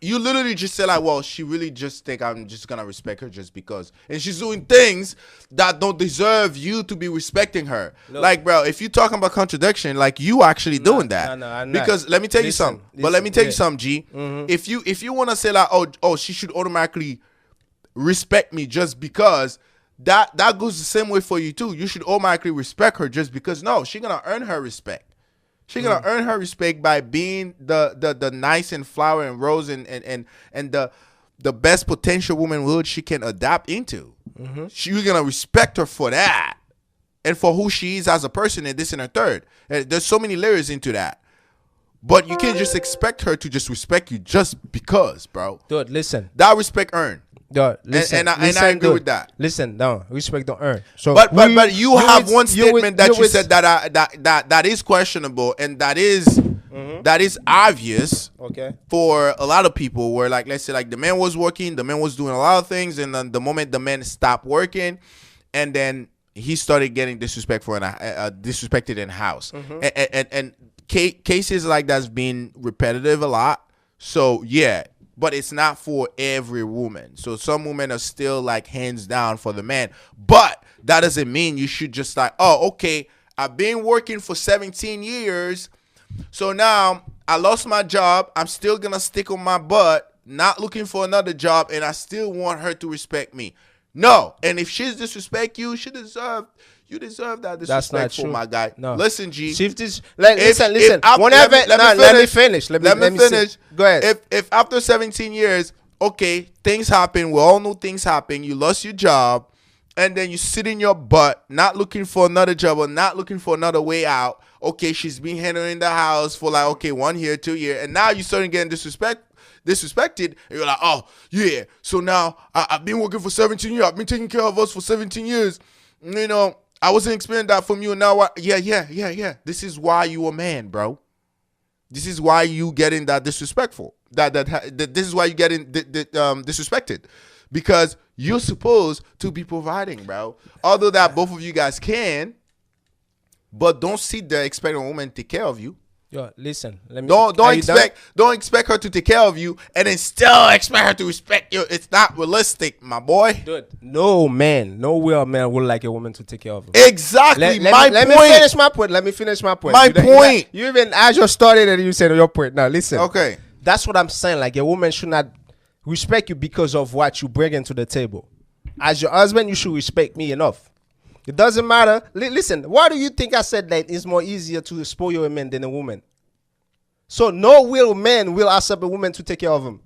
you literally just say like, well, she really just think I'm just gonna respect her just because, and she's doing things that don't deserve you to be respecting her. Look, like, bro, if you talking about contradiction, like you actually doing that. No, I'm because not. let me tell you something. But let me tell you something, G. Mm-hmm. If you want to say like, oh, she should automatically respect me just because. That goes the same way for you too. You should automatically respect her just because. No, she's gonna earn her respect. She's gonna earn her respect by being the nice and flower and rose and the best potential womanhood she can adapt into. Mm-hmm. You're gonna respect her for that and for who she is as a person and this and a third. There's so many layers into that. But you can't just expect her to just respect you just because, bro. Dude, listen. That respect earned. Dude, listen, and I agree with that. Listen, no, respect don't earn. So, but you have one statement that you said that is questionable and that is obvious. Okay. For a lot of people, where like let's say like the man was working, the man was doing a lot of things, and then the moment the man stopped working, and then he started getting disrespected in house, and cases like that's being repetitive a lot. So yeah. But it's not for every woman. So some women are still like hands down for the man. But that doesn't mean you should just like, oh, okay, I've been working for 17 years. So now I lost my job. I'm still going to stick on my butt, not looking for another job. And I still want her to respect me. No. And if she's disrespect you, you deserve that disrespect for my guy. No. Listen, G. Listen. Let me finish. Let me finish. Go ahead. If after 17 years, okay, things happen. We all know things happen. You lost your job, and then you sit in your butt, not looking for another job or not looking for another way out. Okay, she's been handling the house for like, okay, 1 year, 2 years, and now you're starting getting disrespected, and you're like, oh, yeah, so now I've been working for 17 years. I've been taking care of us for 17 years. You know, I wasn't expecting that from you. Now, yeah. This is why you a man, bro. This is why you getting that disrespectful. This is why you getting disrespected, because you're supposed to be providing, bro. Although that both of you guys can, but don't sit there expecting a woman to take care of you. Yo, listen. Don't expect her to take care of you, and then still expect her to respect you. It's not realistic, my boy. Dude, no real man would like a woman to take care of him. Exactly. Let me finish my point. My point. You even as you started and you said your point. Now listen. Okay. That's what I'm saying. Like a woman should not respect you because of what you bring into the table. As your husband, you should respect me enough. It doesn't matter. Listen, why do you think I said that it's more easier to spoil a man than a woman? So no real man will accept a woman to take care of him.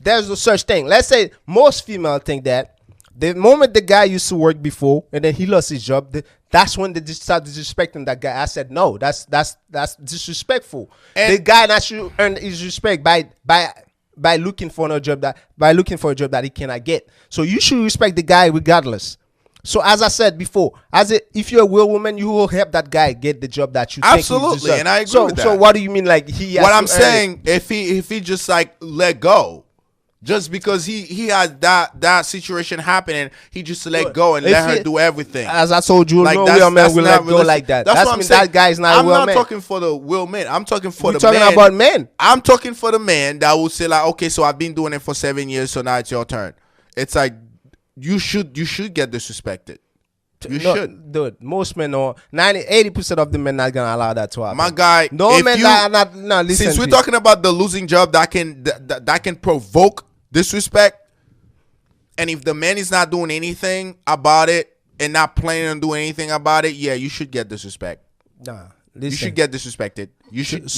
There's no such thing. Let's say most females think that the moment the guy used to work before and then he lost his job, that's when they just start disrespecting that guy. I said no, that's disrespectful. And the guy that should earn his respect by looking for a job that he cannot get. So you should respect the guy regardless. So as I said before, if you're a real woman, you will help that guy get the job that you absolutely, think he deserves. And I agree with that. So what do you mean, like he? What I'm saying, if he just like let go, just because he had that situation happening, he just let go and let her do everything. As I told you, like no real man will let go like that. That's what I'm saying. That guy is not a real man. I'm not talking for the real man. I'm talking for the man. We're talking about men. I'm talking for the man that will say like, okay, so I've been doing it for 7 years, so now it's your turn. It's like you should get disrespected. You should. Dude, most men or 80% of the men not gonna allow that to happen. My guy, listen. Since we're talking about the losing job that can provoke disrespect, and if the man is not doing anything about it and not planning on doing anything about it, yeah, you should get disrespect. Nah. Listen. You should get disrespected. You should.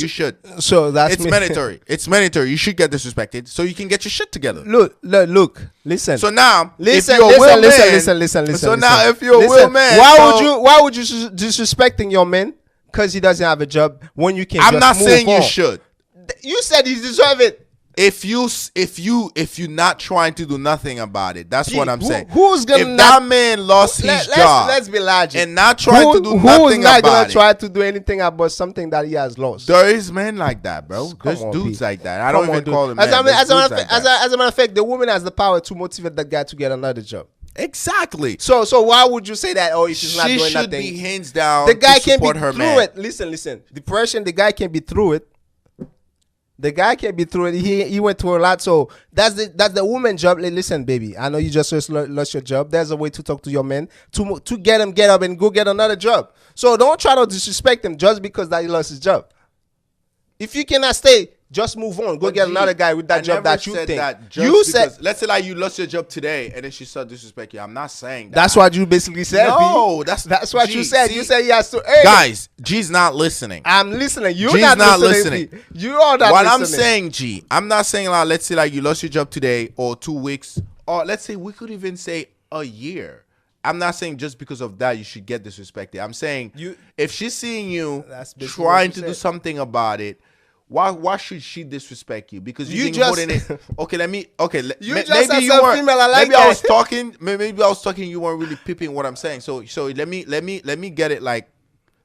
So it's mandatory. It's mandatory. You should get disrespected so you can get your shit together. Look. Listen. So now, listen. So now, if you're a real man, why would you disrespecting your man because he doesn't have a job when you can? I'm not saying you should. You said he deserve it. If you're not trying to do nothing about it, that's what I'm saying. Who's gonna? If that man lost his job, let's be logical, and not trying to do nothing about it. Who's not gonna try to do anything about something that he has lost? There is men like that, bro. There's dudes like that. I don't even call them men. As a matter of fact, the woman has the power to motivate that guy to get another job. Exactly. So why would you say that? Oh, if she's not doing nothing, she should be hands down. The guy can be through it. Listen. Depression. The guy can be through it. The guy can be through it. He went through a lot. So that's the woman's job. Listen, baby, I know you just lost your job. There's a way to talk to your man to get him get up and go get another job. So don't try to disrespect him just because that he lost his job. If you cannot stay, just move on. Go get another guy with that job that you think. You said, let's say like you lost your job today and then she started disrespect you. I'm not saying that. That's what you basically said. No, that's what G, you said. see, you said he has to. Hey, guys, G's not listening. I'm listening. You're G's not listening. You are not what listening. I'm saying, G, I'm not saying like let's say like you lost your job today or 2 weeks or let's say we could even say a year. I'm not saying just because of that you should get disrespected. I'm saying if she's seeing you trying to do something about it. Why should she disrespect you? Because you just holding it. Okay, maybe you weren't. Female, maybe I was talking. Maybe I was talking. You weren't really peeping what I'm saying. So let me get it. Like,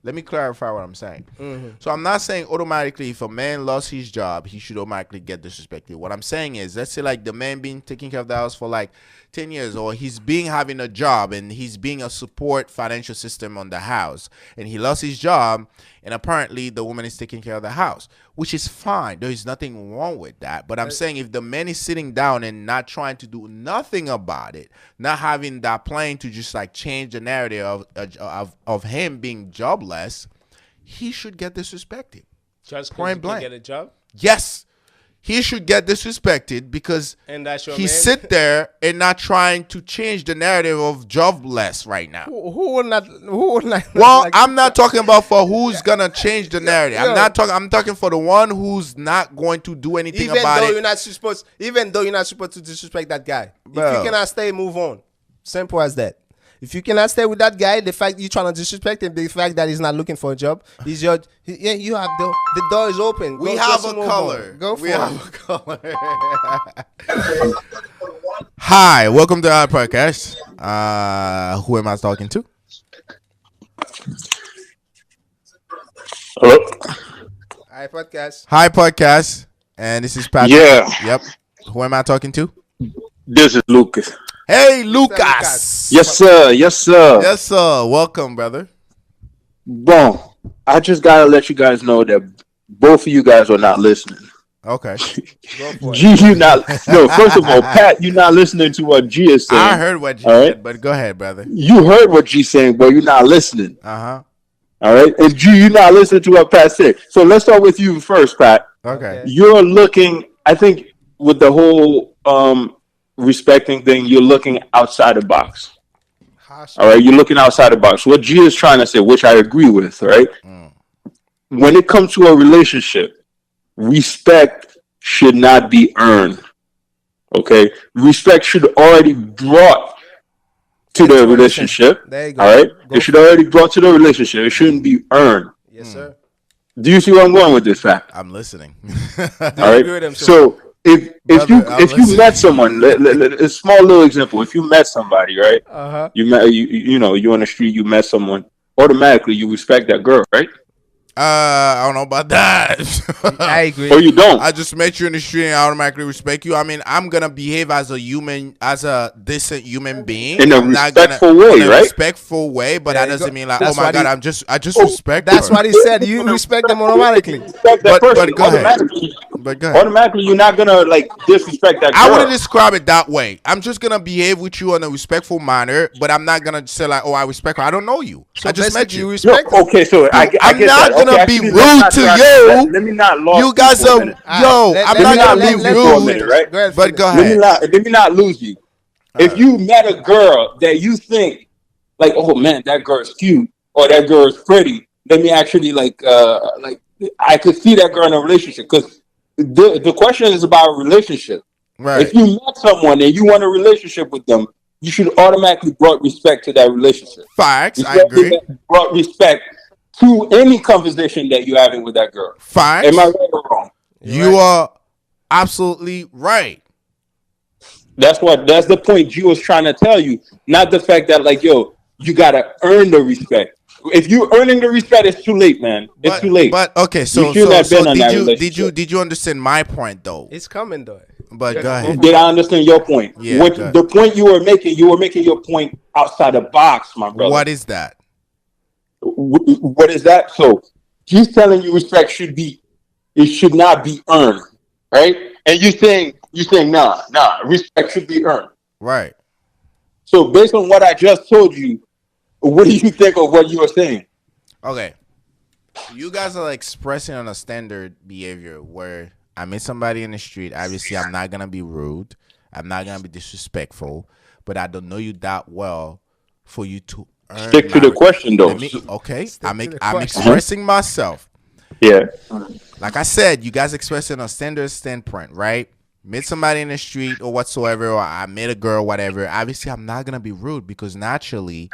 let me clarify what I'm saying. Mm-hmm. So I'm not saying automatically if a man lost his job, he should automatically get disrespected. What I'm saying is, let's say like the man been taking care of the house for like 10 years, or he's being having a job and he's being a support financial system on the house, and he lost his job, and apparently the woman is taking care of the house, which is fine. There is nothing wrong with that. But I'm saying if the man is sitting down and not trying to do nothing about it, not having that plan to just like change the narrative of him being jobless, he should get disrespected. Just because he can get a job? Yes. He should get disrespected because he sit there and not trying to change the narrative of jobless right now. Who would not? Well, I'm not talking about for who's gonna change the narrative. I'm talking for the one who's not going to do anything about it. Even though you're not supposed to disrespect that guy, if you cannot stay, move on. Simple as that. If you cannot stay with that guy, the fact you're trying to disrespect him, the fact that he's not looking for a job, you have the door is open. We have a color. Go for it. We have a color. Hi, welcome to our podcast. Who am I talking to? Hello. Hi, podcast. Hi, podcast. And this is Patrick. Yeah. Yep. Who am I talking to? This is Lucas. Hey, Lucas. Yes, sir. Yes, sir. Yes, sir. Welcome, brother. Bon, I just got to let you guys know that both of you guys are not listening. Okay. G, you not. No, first of all, Pat, you're not listening to what G is saying. I heard what G said, but go ahead, brother. You heard what G's saying, but you're not listening. Uh-huh. All right? And G, you're not listening to what Pat said. So let's start with you first, Pat. Okay. You're looking, I think, with the whole respecting thing, you're looking outside the box. All right, you're looking outside the box. What G is trying to say, which I agree with, right? When it comes to a relationship, respect should not be earned. Okay, respect should already brought to the relationship. There you go. All right, it should already brought to the relationship. It shouldn't be earned. Yes, sir. Do you see where I'm going with this fact? I'm listening. All right, so. If you met someone, a small little example. If you met somebody, right? You met you on the street. You met someone. Automatically, you respect that girl, right? I don't know about that. I agree. Or you don't. I just met you in the street and I automatically respect you. I mean, I'm gonna behave as a human, as a decent human being in a respectful way, right? Respectful way, but that doesn't mean like, oh my god, I just respect. That's what he said. You respect them automatically. Respect that person. But go ahead. Automatically, you're not gonna like disrespect that girl. I wouldn't describe it that way. I'm just gonna behave with you in a respectful manner, but I'm not gonna say like, oh, I respect her. I don't know you. So I just met you. Respect okay, so I get that. I'm not gonna be rude to you. Let me not lose you guys are I'm not gonna be rude, right? But go ahead. Let me not lose you. If you met a girl that you think like, oh man, that girl's cute or that girl's pretty, let me actually like I could see that girl in a relationship, because the question is about a relationship. Right. If you met someone and you want a relationship with them, you should automatically brought respect to that relationship. Facts, I agree. Brought respect to any conversation that you're having with that girl. Facts. Am I right or wrong? You are absolutely right. That's the point G was trying to tell you. Not the fact that like, yo, you gotta earn the respect. If you're earning the respect, it's too late, man. It's too late. But okay, so did you understand my point though? It's coming though. But go ahead. Did I understand your point? Yeah. The point you were making your point outside the box, my brother. What is that? What is that? So he's telling you respect should be it should not be earned, right? And you saying nah, respect should be earned. Right. So based on what I just told you, what do you think of what you were saying? Okay. You guys are expressing on a standard behavior where I meet somebody in the street. Obviously, I'm not gonna be rude. I'm not gonna be disrespectful. But I don't know you that well for you to earn. Stick to the question, though. Okay. I'm expressing myself. Yeah. Like I said, you guys expressing a standard standpoint, right? Meet somebody in the street or whatsoever, or I met a girl, whatever. Obviously, I'm not gonna be rude because naturally,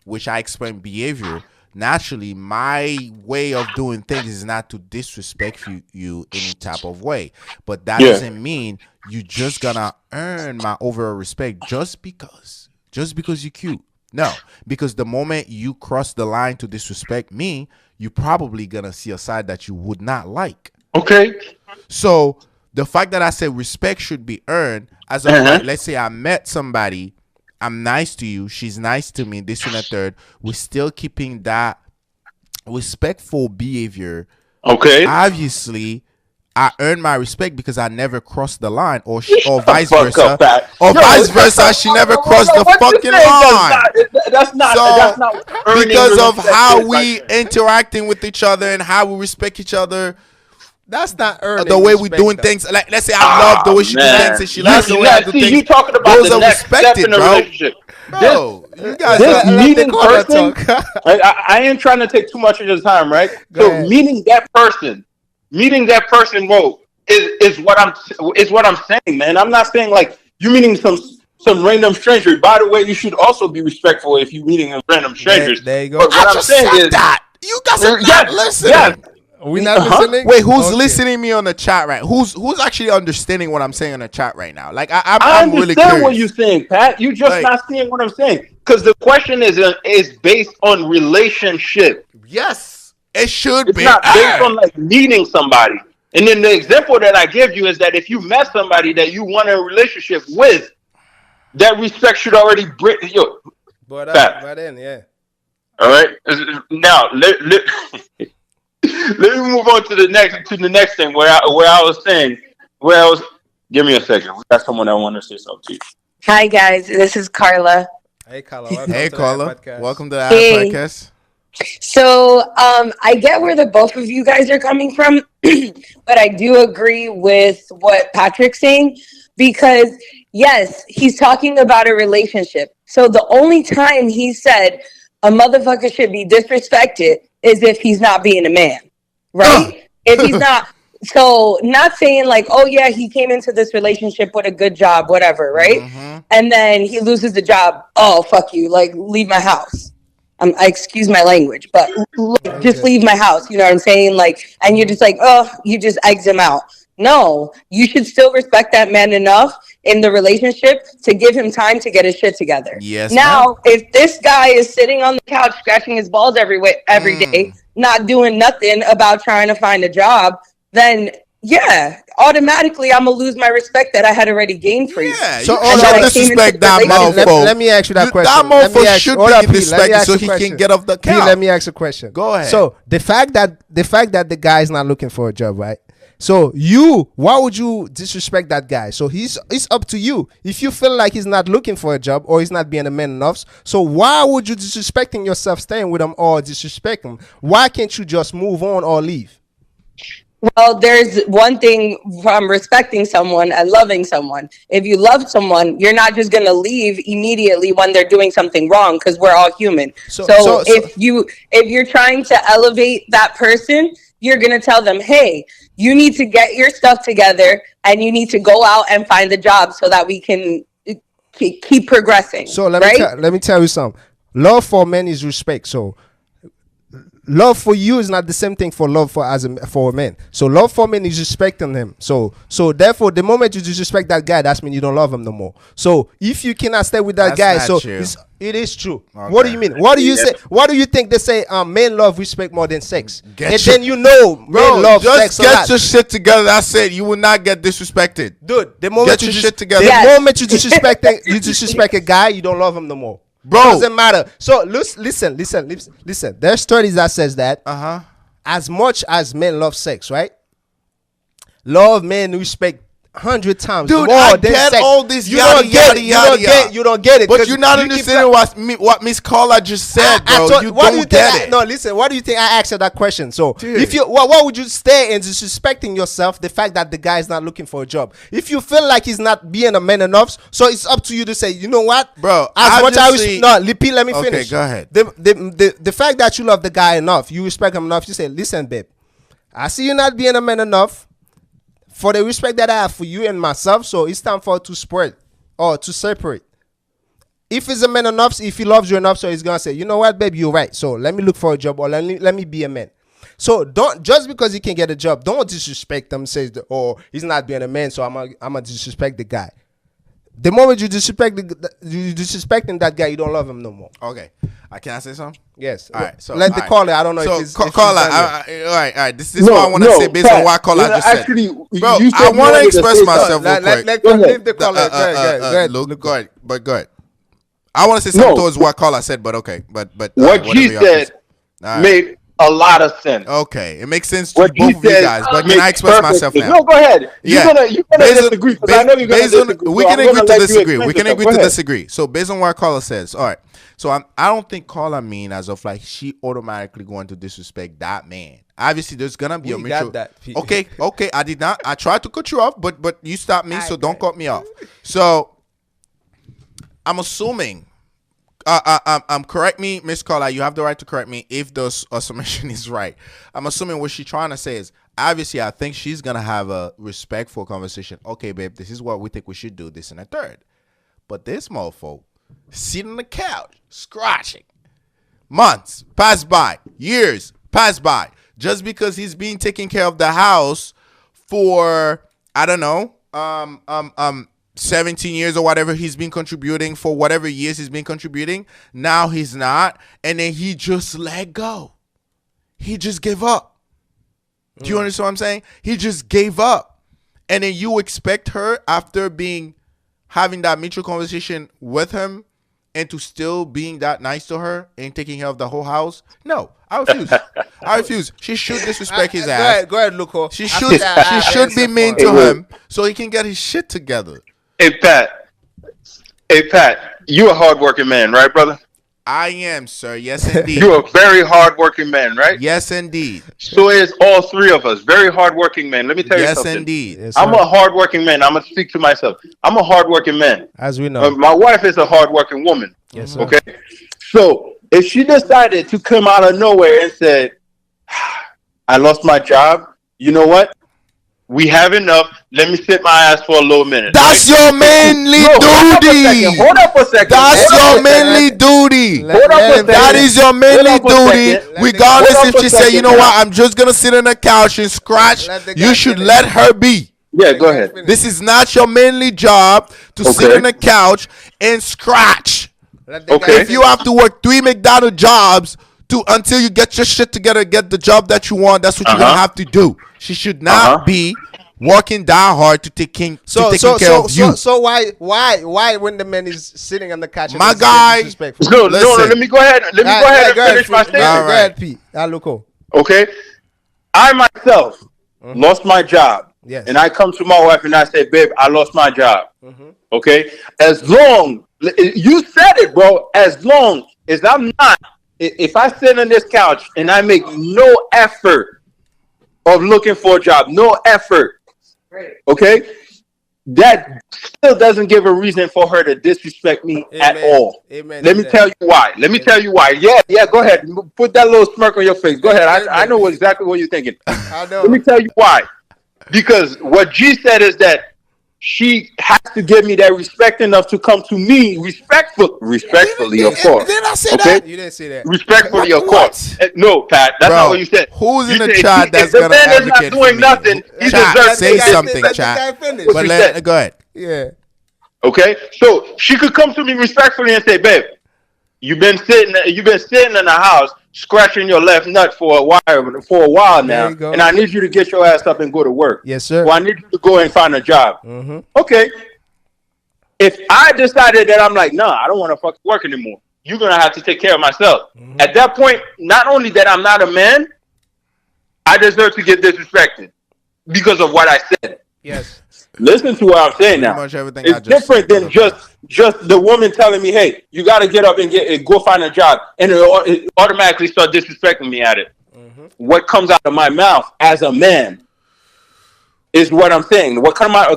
which I explain behavior. Naturally, my way of doing things is not to disrespect you any type of way. But that doesn't mean you just gonna earn my overall respect just because you're cute. No, because the moment you cross the line to disrespect me, you're probably gonna see a side that you would not like. Okay. So the fact that I said respect should be earned, as like, let's say I met somebody, I'm nice to you, she's nice to me, this and the third, we're still keeping that respectful behavior. Okay. Obviously, I earn my respect because I never crossed the line, or vice versa. She never crossed the fucking line. That's not because of how we interacting with each other and how we respect each other. That's not earning the way we doing things. Like, let's say I love the way she do things and she loves the way I do things. You talking about those the are next respected, step in a bro. relationship. Bro, you guys this are meeting person. I ain't trying to take too much of your time, right? So meeting that person, whoa, is what I'm saying, man. I'm not saying like you meeting some random stranger. By the way, you should also be respectful if you meeting random strangers. There you go. But what I'm saying is that you guys are not listening. Yeah. Are we not listening? Wait, who's listening me on the chat right? Who's actually understanding what I'm saying on the chat right now? Like I I'm understand really curious. what you're saying, Pat. You just not seeing what I'm saying because the question is based on relationship. Yes, it should it's be. It's not based on like meeting somebody. And then the example that I give you is that if you met somebody that you want a relationship with, that respect should already bring you. But then, yeah. All right. Now let me move on to the next thing where I was give me a second. We got someone that wants to say something to you. Hi guys, this is Carla. Hey Carla. Welcome to the podcast. So I get where the both of you guys are coming from, but I do agree with what Patrick's saying because yes, he's talking about a relationship. So the only time he said a motherfucker should be disrespected is if he's not being a man, right? If he's not, so not saying like, oh yeah, he came into this relationship with a good job, whatever, right? Mm-hmm. And then he loses the job. Oh, fuck you, like leave my house. I excuse my language, but just leave my house. You know what I'm saying? Like, and you're just like, oh, you just eggs him out. No, you should still respect that man enough in the relationship to give him time to get his shit together. Yes. Now, if this guy is sitting on the couch scratching his balls every day, not doing nothing about trying to find a job, then yeah, automatically I'm gonna lose my respect that I had already gained for you. Yeah, so don't disrespect that mofo. Let me ask you that question. That mofo should be respected so he can get off the couch. Let me ask a question. Go ahead. So the fact that the guy is not looking for a job, right? So why would you disrespect that guy? So it's up to you. If you feel like he's not looking for a job or he's not being a man enough, so why would you disrespecting yourself staying with him or disrespect him? Why can't you just move on or leave? Well, there's one thing from respecting someone and loving someone. If you love someone, you're not just going to leave immediately when they're doing something wrong because we're all human. So if you're trying to elevate that person, you're going to tell them, hey, you need to get your stuff together and you need to go out and find a job so that we can keep progressing. So let me tell you something. Love for men is respect. So love for you is not the same thing for love for a man. So love for men is respecting him. So therefore, the moment you disrespect that guy, that's mean you don't love him no more. So if you cannot stay with that guy, so it is true. Okay. What do you mean? What do you say? What do you think they say? Men love respect more than sex. Then men love sex. Just get your shit together. That's it. You will not get disrespected, dude. The moment get your shit together. The moment you disrespect a guy, you don't love him no more. Bro, it doesn't matter. So listen. There's studies that says that as much as men love sex, right? Love men respect 100 times Dude, more I than get sex. all this You yada, don't get yada, it. yada, yada. You don't get it. But 'cause you're not you keep understanding what Miss Carla just said, bro. You what do don't you get think it. no, listen. What do you think I asked her that question? So, Dude. if you what would you stay in disrespecting yourself? The fact that the guy is not looking for a job. If you feel like he's not being a man enough, so it's up to you to say, you know what, Bro, As much as obviously- no, Lippy, let me Okay, finish. go ahead. The fact that you love the guy enough, you respect him enough. You say, listen, babe, I see you not being a man enough for the respect that I have for you and myself. So it's time for us to spread or to separate. If he's a man enough, if he loves you enough, so he's gonna say, you know what, babe, you're right. So let me look for a job or let me be a man. So don't just because he can get a job, don't disrespect him. Says oh, he's not being a man, so I'm gonna disrespect the guy. The moment you you disrespecting that guy, you don't love him no more. Okay, can I say something? Yes. All right. So let the caller. I don't know so if it's caller. All right. This is what I want to say based on what caller just said. Bro, you I said want to you express say myself Let real quick. Go ahead. leave the caller. Go ahead. Luke, go ahead. But go ahead. I want to say something No. towards what caller said, but okay. But What whatever G y'all can said say. All right. made a lot of sense. Okay, it makes sense to What both G of you said guys. But can makes I express perfect myself sense. now? No, go ahead. Yeah. You're gonna Based on- disagree because I know you're gonna based on- disagree. We so can I'm agree gonna to let you disagree. explain We can yourself. agree Go to ahead. disagree. So based on what caller says, all right. So I don't think caller mean as of like she automatically going to disrespect that man. Obviously, there's gonna be a We mutual. got that, Pete. Okay. I did not. I tried to cut you off, but you stopped me, so don't Okay. cut me off. So I'm assuming. Correct me, Miss Carla. You have the right to correct me if the assumption is right. I'm assuming what she's trying to say is obviously I think she's gonna have a respectful conversation. Okay, babe, this is what we think we should do. This and a third. But this mofo sitting on the couch, scratching. Months pass by, years pass by, just because he's being taking care of the house for I don't know, 17 years or whatever he's been contributing for whatever years he's been contributing. Now he's not, and then he just let go. He just gave up. Do you understand what I'm saying? He just gave up, and then you expect her after having that mutual conversation with him and to still being that nice to her and taking care of the whole house? No, I refuse. I refuse. She should disrespect his ass. Go ahead, Luco. She should be mean to him so he can get his shit together. Hey Pat, you a hardworking man, right, brother? I am, sir. Yes, indeed. You're a very hardworking man, right? Yes, indeed. So is all three of us. Very hardworking men. Let me tell you Yes, something. indeed. Yes, I'm sir. a hardworking man. I'm gonna speak to myself. I'm a hardworking man. As we know. My wife is a hardworking woman. Yes, sir. Okay. So if she decided to come out of nowhere and said, "I lost my job," you know what? We have enough. Let me sit my ass for a little minute. That's your manly duty. Hold up a second. That's Hold up your a second. manly duty. Hold up a second. That is your manly Hold up a duty. second. Regardless Hold if up a she say, you second know now. what, I'm just gonna sit on the couch and scratch. Let the guy You should finish. let her be. Yeah, go ahead. This is not your manly job to sit Okay. on the couch and scratch. Let the Okay. guy If you have to work 3 McDonald's jobs until you get your shit together, get the job that you want, that's what you're gonna have to do. She should not be working that hard to taking care of you. So why when the man is sitting on the couch? My and he's guy- disrespectful? No, Listen. let me go ahead. Let me go ahead and finish my statement. All Go right. ahead, Pete. Luco. Okay. I myself lost my job. Yes. And I come to my wife and I say, "Babe, I lost my job." Okay. As long you said it, bro. As long as I'm not, if I sit on this couch and I make no effort of looking for a job, no effort. Okay. That still doesn't give a reason for her to disrespect me at Amen. all. Amen. Let me tell you why. Let me tell you why. Yeah, go ahead. Put that little smirk on your face. Go ahead. I know exactly what you're thinking. I know. Let me tell you why. Because what G said is that she has to give me that respect enough to come to me respectfully, of course. Did I say Okay? that? You didn't say that. Respectfully, of What? course. No, Pat, that's Bro, not what you said. who's in You the said chat if that's the gonna man is not advocate for doing me? nothing, he Chat, deserves say to get something, let the chat. guy finish. But said. go ahead. Yeah. Okay, so she could come to me respectfully and say, "Babe, you've been sitting in the house scratching your left nut for a while now, you go. and I need you to get your ass up and go to work. Yes, sir. Or I need you to go and find a job." Okay. If I decided that I'm like, "Nah, I don't want to fucking work anymore. You're gonna have to take care of myself." At that point, not only that I'm not a man, I deserve to get disrespected. because of what I said. Yes. Listen to what I'm saying Pretty now. much everything I It's just different said. But than okay. just the woman telling me, "Hey, you got to get up and go find a job," and it automatically start disrespecting me at it. What comes out of my mouth as a man is what I'm saying. What come out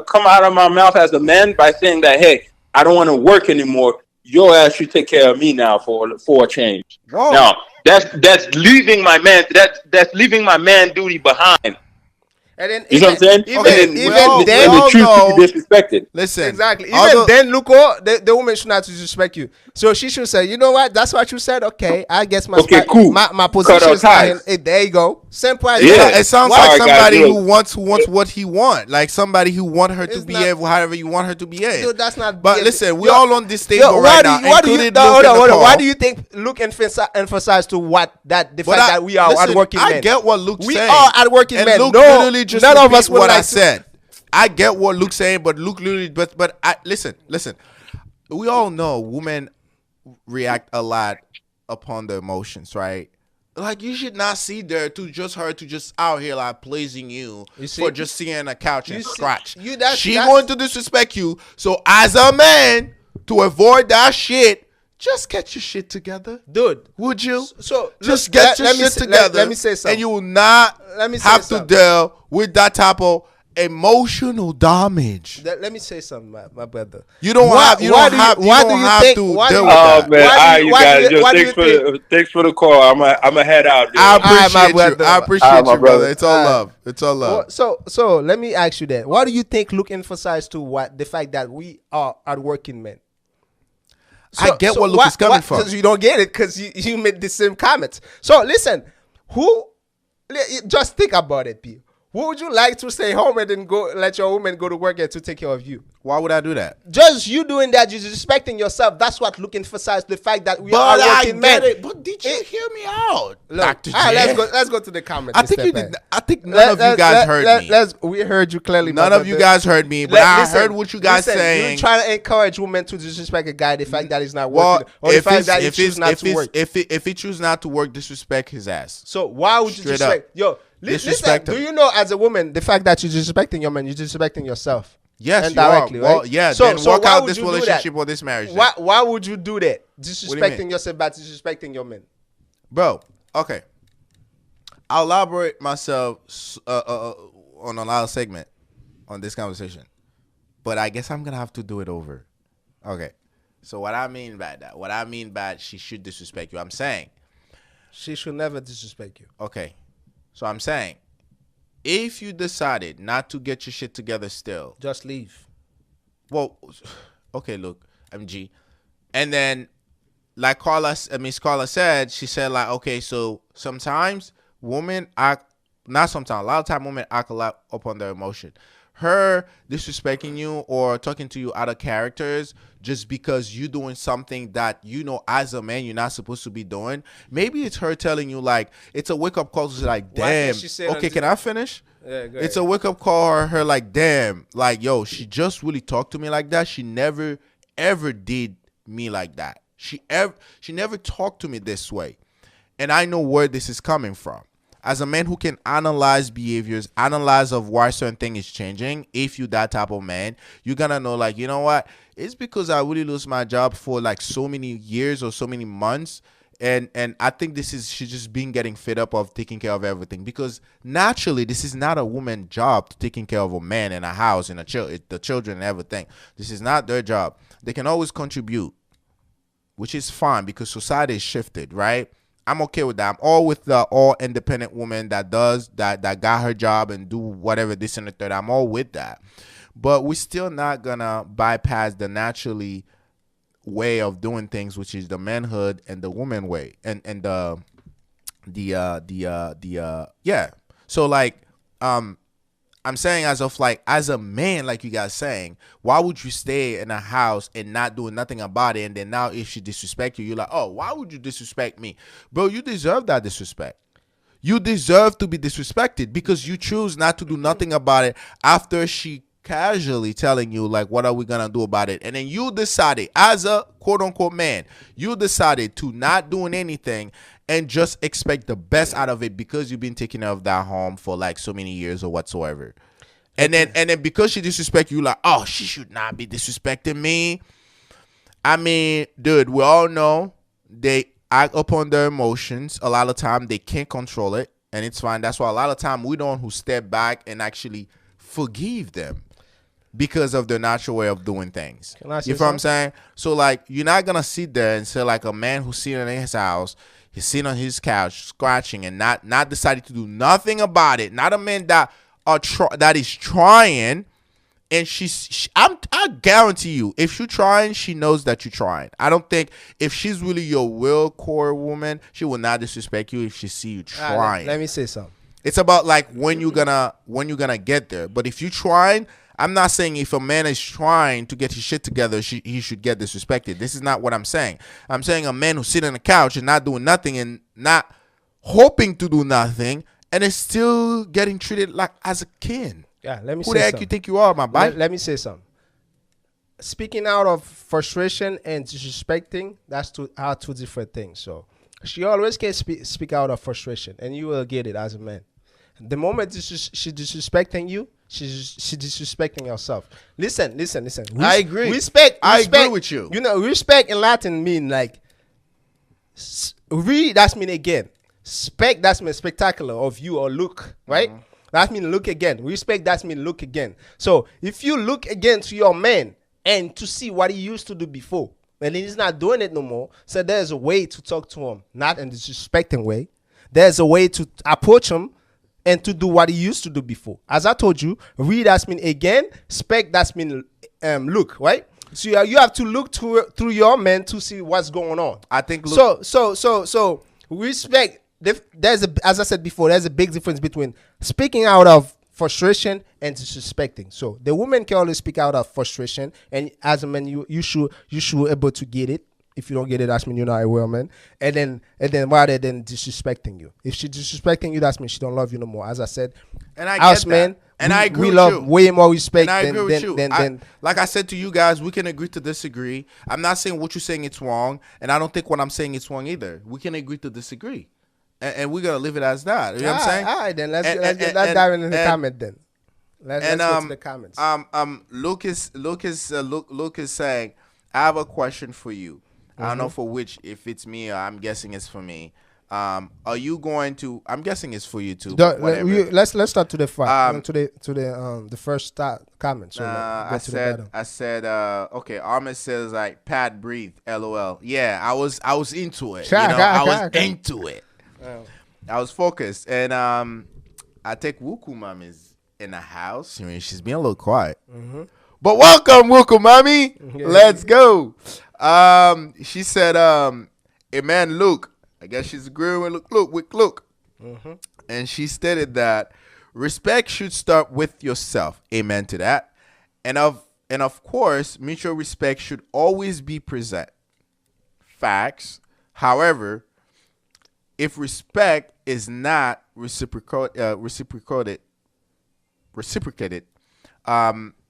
of my mouth as a man by saying that, "Hey, I don't want to work anymore. Your ass should take care of me now for a change." Whoa. Now that's leaving my man. That's leaving my man duty behind. And then You know what I'm saying? And Okay, then even we then, and the all truth to know. be disrespected. Listen, exactly. Even although then, Luko, the woman should not disrespect you. So she should say, you know what? That's what you said. Okay, I guess Okay, cool. my Cut position out is not in. ties. Hey, there you go. Simple as it, Yeah. that. it sounds Why- like All right, guys, somebody look. who wants what he want, like somebody who want her to It's behave not- however you want her to behave. Dude, that's not. But BF. listen, we Yo, all on this yo, table right now, why do you? including No, Luke and hold on. Why Nicole. do you think Luke emphasize to what that the But fact that we are listen, hardworking men? I get what Luke's We saying. are hardworking and men. Luke No, literally just none of repeat us would what I like to- said. I get what Luke's saying, but Luke literally, but I listen. We all know women react a lot upon the emotions, right? Like you should not see her to just out here like pleasing you see? for just sitting on a couch and You see- scratch. that's- She that's- going to disrespect you. So as a man, to avoid that shit, just get your shit together. dude. Would you? So Just look, get your let me shit say- together. let me say something. And you will not Let me say have to something. deal with that type of emotional damage. Let me say something, my brother. You don't have to deal with that. Man, you guys, why do you think? thanks for the call. I'm a head out. Dude. I Alright, my appreciate you. brother. I appreciate Alright, my you, brother. brother. It's all Alright. love. It's all love. So let me ask you that. Why do you think Luke emphasized to what the fact that we are hardworking men? I get what Luke is coming from. Because you don't get it because you made the same comments. So listen, just think about it, P. Who would you like to stay home and then let your woman go to work and to take care of you? Why would I do that? Just you doing that, you're respecting yourself. That's what Luke emphasized, the fact that we are hardworking men. But did you hear me out, Look, Dr. all right, J? let's go to the comments. I think you did. I think none of you guys heard me. We heard you clearly. None of you guys heard me, but I heard what you guys saying. You're trying to encourage women to disrespect a guy, the fact that he's not Well, working, or the fact that he chooses not to work. if he chooses not to work, disrespect his ass. So why would you Straight disrespect? up. Yo, Disrespect listen, him. do you know as a woman the fact that you're disrespecting your man, you're disrespecting yourself? Yes, indirectly, you are. Well, right? yeah. So then work why out would this you do that? relationship or this marriage. then. Why would you do that? do you Disrespecting mean? yourself by disrespecting your man. Bro, okay. I'll elaborate myself on another segment on this conversation, but I guess I'm gonna have to do it over. Okay. So what I mean by that, she should disrespect you. I'm saying, She should never disrespect you. okay. So I'm saying, if you decided not to get your shit together still, Just leave. well, okay, look, MG. And then, like Miss Carla said, she said, like, okay, so sometimes women act, not sometimes, a lot of time women act a lot upon their emotion. Her disrespecting you or talking to you out of characters just because you doing something that, you know, as a man, you're not supposed to be doing. Maybe it's her telling you, like, it's a wake-up call to like, Why can't damn. she say Okay, on can I finish? Yeah, go It's ahead. a wake-up call her like, damn, like, yo, she just really talked to me like that. She never, ever did me like that. She never talked to me this way. And I know where this is coming from. As a man who can analyze behaviors, analyze of why certain thing is changing, if you that type of man, you're gonna know, like, you know what? It's because I really lose my job for like so many years or so many months. And I think she's just been getting fed up of taking care of everything, because naturally this is not a woman's job to taking care of a man and a house and the children and everything. This is not their job. They can always contribute, which is fine because society is shifted, right? I'm okay with that. I'm all with the all independent woman that got her job and do whatever this and the third. I'm all with that. But we're still not gonna bypass the naturally way of doing things, which is the manhood and the woman way, and yeah. So like I'm saying, as a man, like you guys saying, why would you stay in a house and not doing nothing about it? And then now if she disrespect you, you're like, oh, why would you disrespect me? Bro, you deserve that disrespect. You deserve to be disrespected because you choose not to do nothing about it after she casually telling you like, what are we gonna do about it? And then you decided, as a quote unquote man, you decided to not doing anything and just expect the best out of it because you've been taking care of that home for like so many years or whatsoever. And then because she disrespect you, like, oh, she should not be disrespecting me. I mean, dude, we all know they act upon their emotions. A lot of time they can't control it, and it's fine. That's why a lot of time we don't who step back and actually forgive them because of their natural way of doing things. You feel what I'm saying? So like, you're not gonna sit there and say like a man who's sitting in his house, he's sitting on his couch scratching and not deciding to do nothing about it. Not a man that that is trying. And I guarantee you, if she's trying, she knows that you're trying. I don't think if she's really your real core woman, she will not disrespect you if she see you trying. Let me say something. It's about like when you're gonna get there. But if you're trying, I'm not saying if a man is trying to get his shit together, he should get disrespected. This is not what I'm saying. I'm saying a man who's sitting on the couch and not doing nothing and not hoping to do nothing and is still getting treated like as a king. Yeah, let me Who say the heck something. you think you are, my boy? Let me say something. Speaking out of frustration and disrespecting, that's two different things. So she always can speak out of frustration, and you will get it as a man. The moment she's disrespecting you, she's disrespecting herself. Listen. I agree. Respect. I agree with you. You know, respect in Latin mean like that's mean again. Spec, that's mean spectacular of you or look, right? Mm-hmm. That means look again. Respect, that means look again. So if you look again to your man and to see what he used to do before, and he's not doing it no more, so there's a way to talk to him, not in a disrespecting way. There's a way to approach him and to do what he used to do before. As I told you, read, that means again. Spec, that means look, right? So you have to look through your man to see what's going on. I think so respect. As I said before, there's a big difference between speaking out of frustration and disrespecting. So the woman can always speak out of frustration, and as a man, you should able to get it. If you don't get it, that means you're not a real man. And then rather than disrespecting you, if she's disrespecting you, that means she don't love you no more. As I said, and I get men, and I agree we with love you. way more respect. And I agree with you. Than like I said to you guys, we can agree to disagree. I'm not saying what you're saying it's wrong, and I don't think what I'm saying it's wrong either. We can agree to disagree. And we're gonna leave it as that. You know what I'm saying? All right, then let's dive into the comment then. Let's go to the comments. Luke is saying, I have a question for you. I don't know for which, if it's me or I'm guessing it's for me. Are you going to? I'm guessing it's for you too. Let's start to the the first comment. So I said okay. Ahmed says like, Pat, breathe. LOL. Yeah, I was into it. I was into it. I was focused, and I think Wuku Mom is in the house. I mean, she's being a little quiet, but welcome, Wuku Mommy. Let's go. She said, "Amen, Luke." I guess she's agreeing with Luke. And she stated that respect should start with yourself. Amen to that. And of course, mutual respect should always be present. Facts. However, if respect is not reciprocated,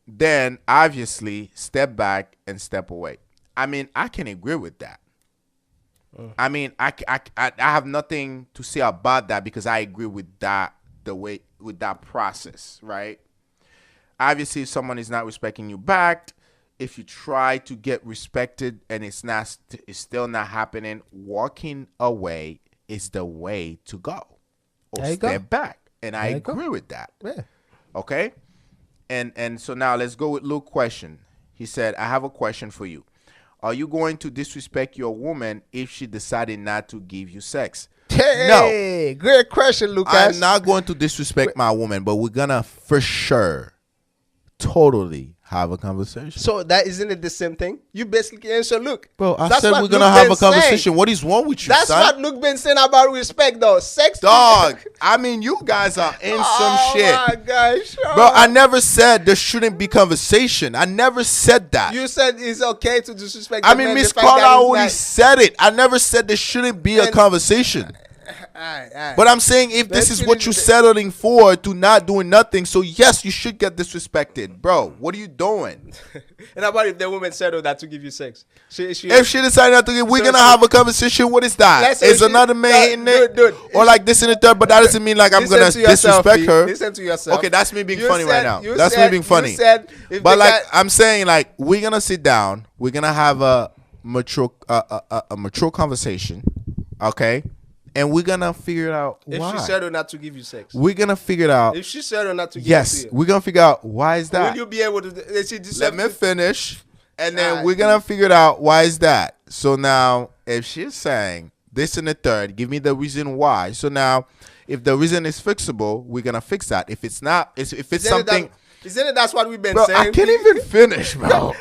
then obviously step back and step away. I mean, I can agree with that. I mean, I have nothing to say about that because I agree with that with that process, right? Obviously, if someone is not respecting you back, if you try to get respected and it's still not happening, walking away is the way to go. Or step back. And I agree with that. Yeah. Okay? And so now let's go with Luke's question. He said, I have a question for you. Are you going to disrespect your woman if she decided not to give you sex? Hey, no. Great question, Lucas. I'm not going to disrespect my woman, but we're going to for sure totally have a conversation. So that isn't it the same thing? You basically answer Luke. Bro, I said we're going to have a conversation. What is wrong with you, That's son? what Luke been saying about respect, though. Sex. Dog, I mean, you guys are in some shit. Oh, my gosh. Bro, I never said there shouldn't be conversation. I never said that. You said it's okay to disrespect I mean, Miss Carla already said it. I never said there shouldn't be a conversation. But I'm saying if this is what you're settling for to not doing nothing, so yes, you should get disrespected, bro. What are you doing? And how about if the woman settled not to give you sex? If she decided not to give, we're gonna have a conversation. What is that? Is another man hitting it? Or like this in the third, but that doesn't mean like I'm gonna disrespect her. Listen to yourself. Okay, that's me being funny right now. That's me being funny. But like I'm saying, like we're gonna sit down. We're gonna have a mature conversation. Okay. And we're gonna figure it out if why. She settled not to give you sex. We're gonna figure it out. If she settled not to give you sex. We're gonna figure out why is that. Will you be able to let me finish. And then we're gonna figure it out why is that. So now if she's saying this and the third, give me the reason why. So now if the reason is fixable, we're gonna fix that. If it's not, if it's something, isn't it that's what we've been bro, saying? I can't even finish, bro.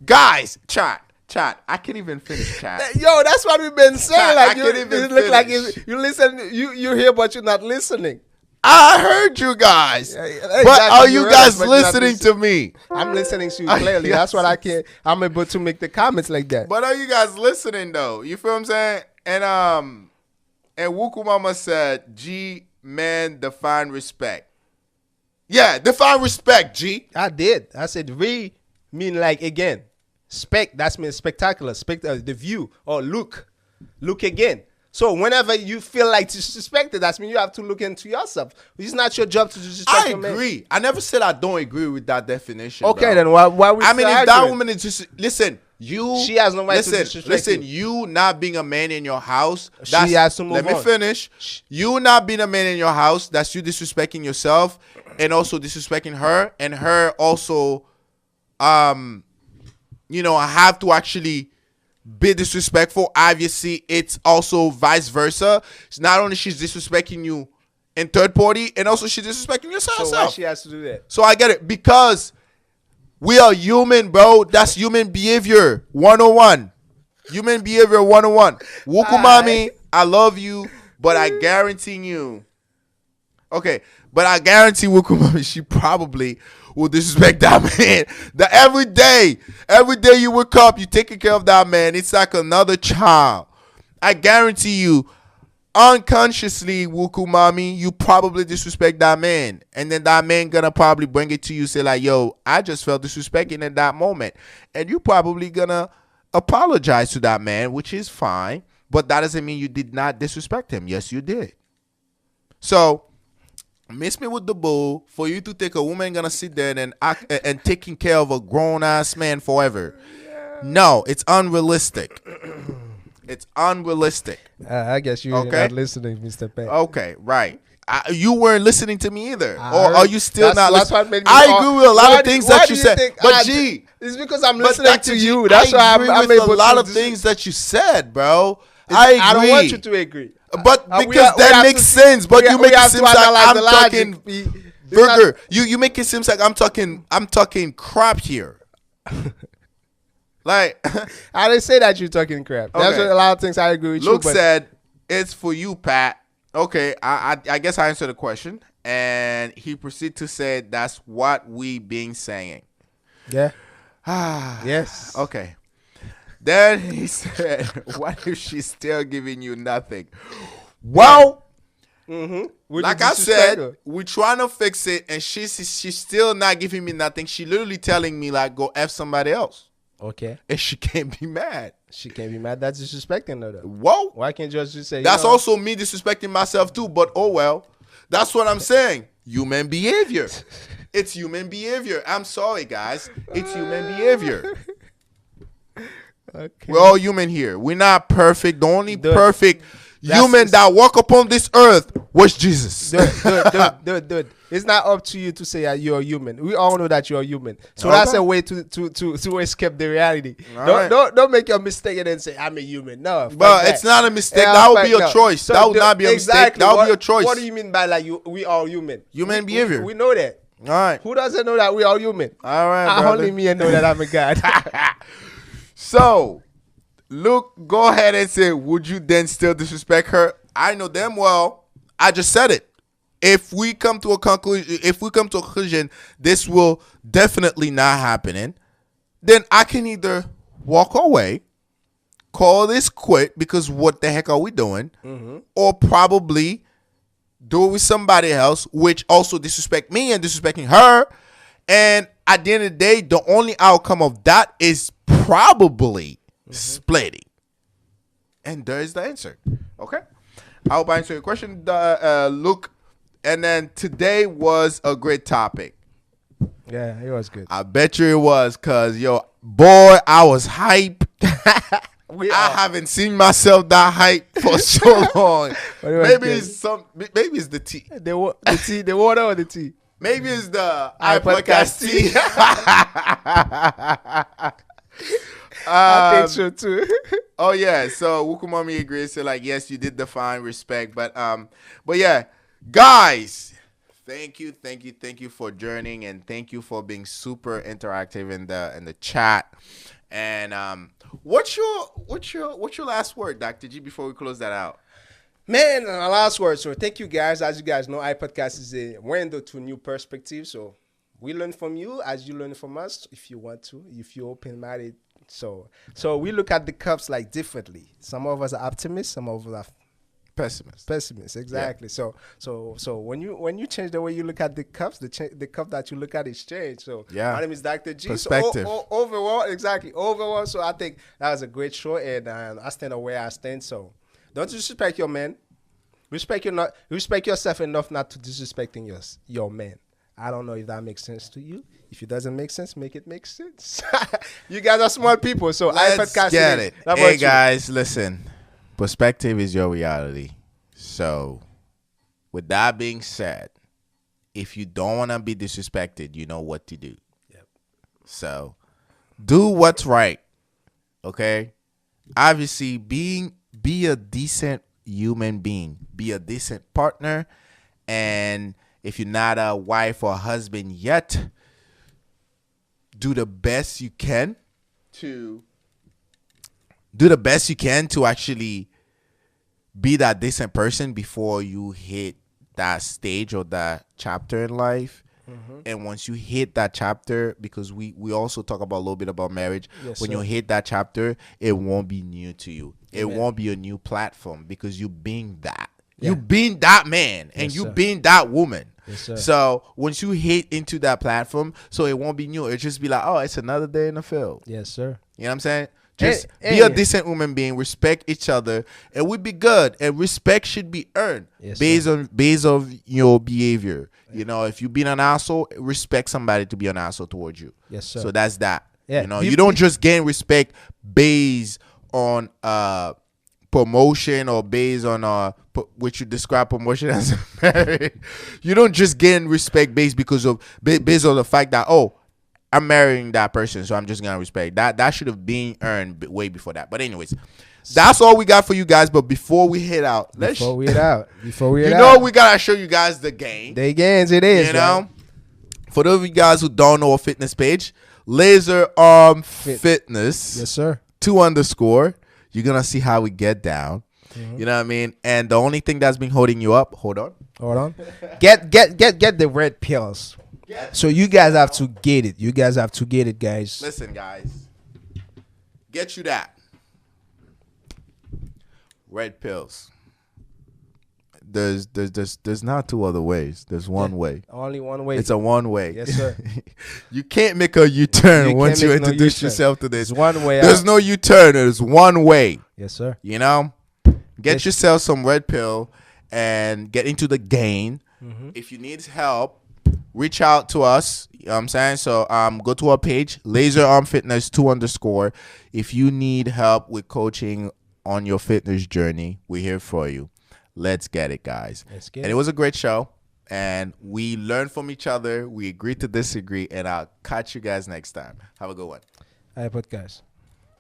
Guys, chat, I can't even finish, chat. Yo, that's what we've been saying. Chat, like I can't even it look like finish. you listen, you hear, but you're not listening. I heard you guys, exactly. But are you guys listening to me? I'm listening to you clearly. That's what I can. I'm able to make the comments like that. But are you guys listening though? You feel what I'm saying? And Wuku Mama said, "G man, define respect." Yeah, define respect, G. I did. I said mean like again. Spec, that's means spectacular. The view or look again. So whenever you feel like disrespected, that's mean you have to look into yourself. It's not your job to disrespect. I agree. I never said I don't agree with that definition. Okay, bro. then why we? I mean, if that woman is just listen, she has no right to disrespect. Listen, you not being a man in your house. She has to move on. Let me finish. You not being a man in your house. That's you disrespecting yourself and also disrespecting her, and her also, you know, I have to actually be disrespectful. Obviously, it's also vice versa. It's not only she's disrespecting you in third party, and also she's disrespecting yourself. So why she has to do that? So I get it. Because we are human, bro. That's human behavior 101. Human behavior 101. Wukumami, I love you, but I guarantee you. Okay, but I guarantee Wukumami, she probably will disrespect that man. That every day you wake up, you taking care of that man. It's like another child. I guarantee you, unconsciously, Wukumami, you probably disrespect that man. And then that man gonna probably bring it to you, say like, yo, I just felt disrespected in that moment. And you probably gonna apologize to that man, which is fine. But that doesn't mean you did not disrespect him. Yes, you did. So, miss me with the bull for you to think a woman gonna sit there and act and taking care of a grown-ass man forever. No, it's unrealistic. It's unrealistic. I guess you're not listening, Mr. Peck. Okay, right. You weren't listening to me either. Or are you still not listening? I agree with a lot of things that you said. But G, it's because I'm listening to you. That's why I'm able to. A lot of things that you said, bro. I agree. I don't want you to agree. But because that makes sense. But you make it seem like I'm talking burger. You make it seem like I'm talking crap here. Like I didn't say that you're talking crap. Okay. That's a lot of things I agree with you. Luke said it's for you, Pat. Okay, I guess I answered the question, and he proceeded to say that's what we been saying. Yeah. Yes. Okay. Then he said, what if she's still giving you nothing? Well, like I said, we're trying to fix it, and she's still not giving me nothing. She literally telling me, like, go F somebody else. Okay. And she can't be mad. She can't be mad. That's disrespecting her, though. Whoa. Why can't you just say, that's also me disrespecting myself, too, but oh, well. That's what I'm saying. Human behavior. It's human behavior. I'm sorry, guys. It's human behavior. Okay. We're all human here. We're not perfect. The only perfect human that walk upon this earth was Jesus. Dude. It's not up to you to say that you're human. We all know that you're human. So that's a way to escape the reality. Don't make a mistake and then say I'm a human. No, but it's not a mistake. That would be a choice. So that would not be a mistake. That would be a choice. What do you mean by like we are human? Human behavior. We know that. All right. Who doesn't know that we are human? All right. Only me and know that I'm a god. So, Luke, go ahead and say, would you then still disrespect her? I know damn well. I just said it. If we come to a conclusion, this will definitely not happening, then I can either walk away, call this quit because what the heck are we doing? Mm-hmm. Or probably do it with somebody else, which also disrespect me and disrespecting her. And at the end of the day, the only outcome of that is probably splitting. And there is the answer. Okay? I hope I answered your question, Luke. And then today was a great topic. Yeah, it was good. I bet you it was, because, yo, boy, I was hype. I haven't seen myself that hype for so long. Maybe it's the tea. The tea, the water or the tea? Maybe it's the iPodcast tea. I think so too. Oh yeah, so Wukumami agrees. So like, yes, you did define respect, but yeah, guys, thank you for joining, and thank you for being super interactive in the chat. And what's your last word, Dr. G, before we close that out? Man, our last word. So thank you guys. As you guys know, iPodcast is a window to new perspectives. So we learn from you as you learn from us. If you want to, if you're open-minded. So we look at the cups like differently. Some of us are optimists. Some of us are pessimists. Exactly. Yeah. So when you change the way you look at the cups, the cup that you look at is changed. So yeah. My name is Dr. G. Perspective. So overall. So I think that was a great show, and I stand where I stand. So. Don't disrespect your man. Respect yourself enough not to disrespecting your man. I don't know if that makes sense to you. If it doesn't make sense, make it make sense. You guys are smart people, so let's get it. Hey guys, listen. Perspective is your reality. So, with that being said, if you don't want to be disrespected, you know what to do. Yep. So, do what's right. Okay? Obviously, be a decent human being. Be a decent partner. And if you're not a wife or husband yet, do the best you can to actually be that decent person before you hit that stage or that chapter in life. Mm-hmm. And once you hit that chapter, because we also talk about a little bit about marriage, yes, when you hit that chapter, it won't be new to you. It won't be a new platform because you being that. Yeah. You being that man and you being that woman. Yes, sir. So once you hit into that platform, so it won't be new. It'll just be like, oh, it's another day in the field. Yes, sir. You know what I'm saying? Just be a decent human being, respect each other, and we'd be good. And respect should be earned based on your behavior. You know, if you being an asshole, respect somebody to be an asshole towards you. Yes, sir. So that's that. Yeah. You know, you don't just gain respect based on promotion or based on which you describe promotion as marriage. You don't just gain respect based on the fact that, oh, I'm marrying that person, so I'm just gonna respect that. That should have been earned way before that. But anyways, that's all we got for you guys. But before we head out, we gotta show you guys the game. The games it is. You know, for those of you guys who don't know a fitness page, Laser Arm Fitness. Yes, sir. 2_. You're gonna see how we get down. Mm-hmm. You know what I mean? And the only thing that's been holding you up, hold on. Get the red pills. So you guys have to get it. You guys have to get it, guys. Listen, guys. Get you that. Red pills. There's not two other ways. There's one way. Only one way. It's a one way. Yes, sir. You can't make a U-turn once you introduce yourself to this. It's one way. There's no U-turn. There's one way. Yes, sir. You know? Get yourself some red pill and get into the game. Mm-hmm. If you need help, reach out to us. You know what I'm saying? So go to our page, Laser Arm Fitness 2_. If you need help with coaching on your fitness journey, we're here for you. Let's get it, guys. It was a great show. And we learned from each other. We agreed to disagree. And I'll catch you guys next time. Have a good one. iPodcast.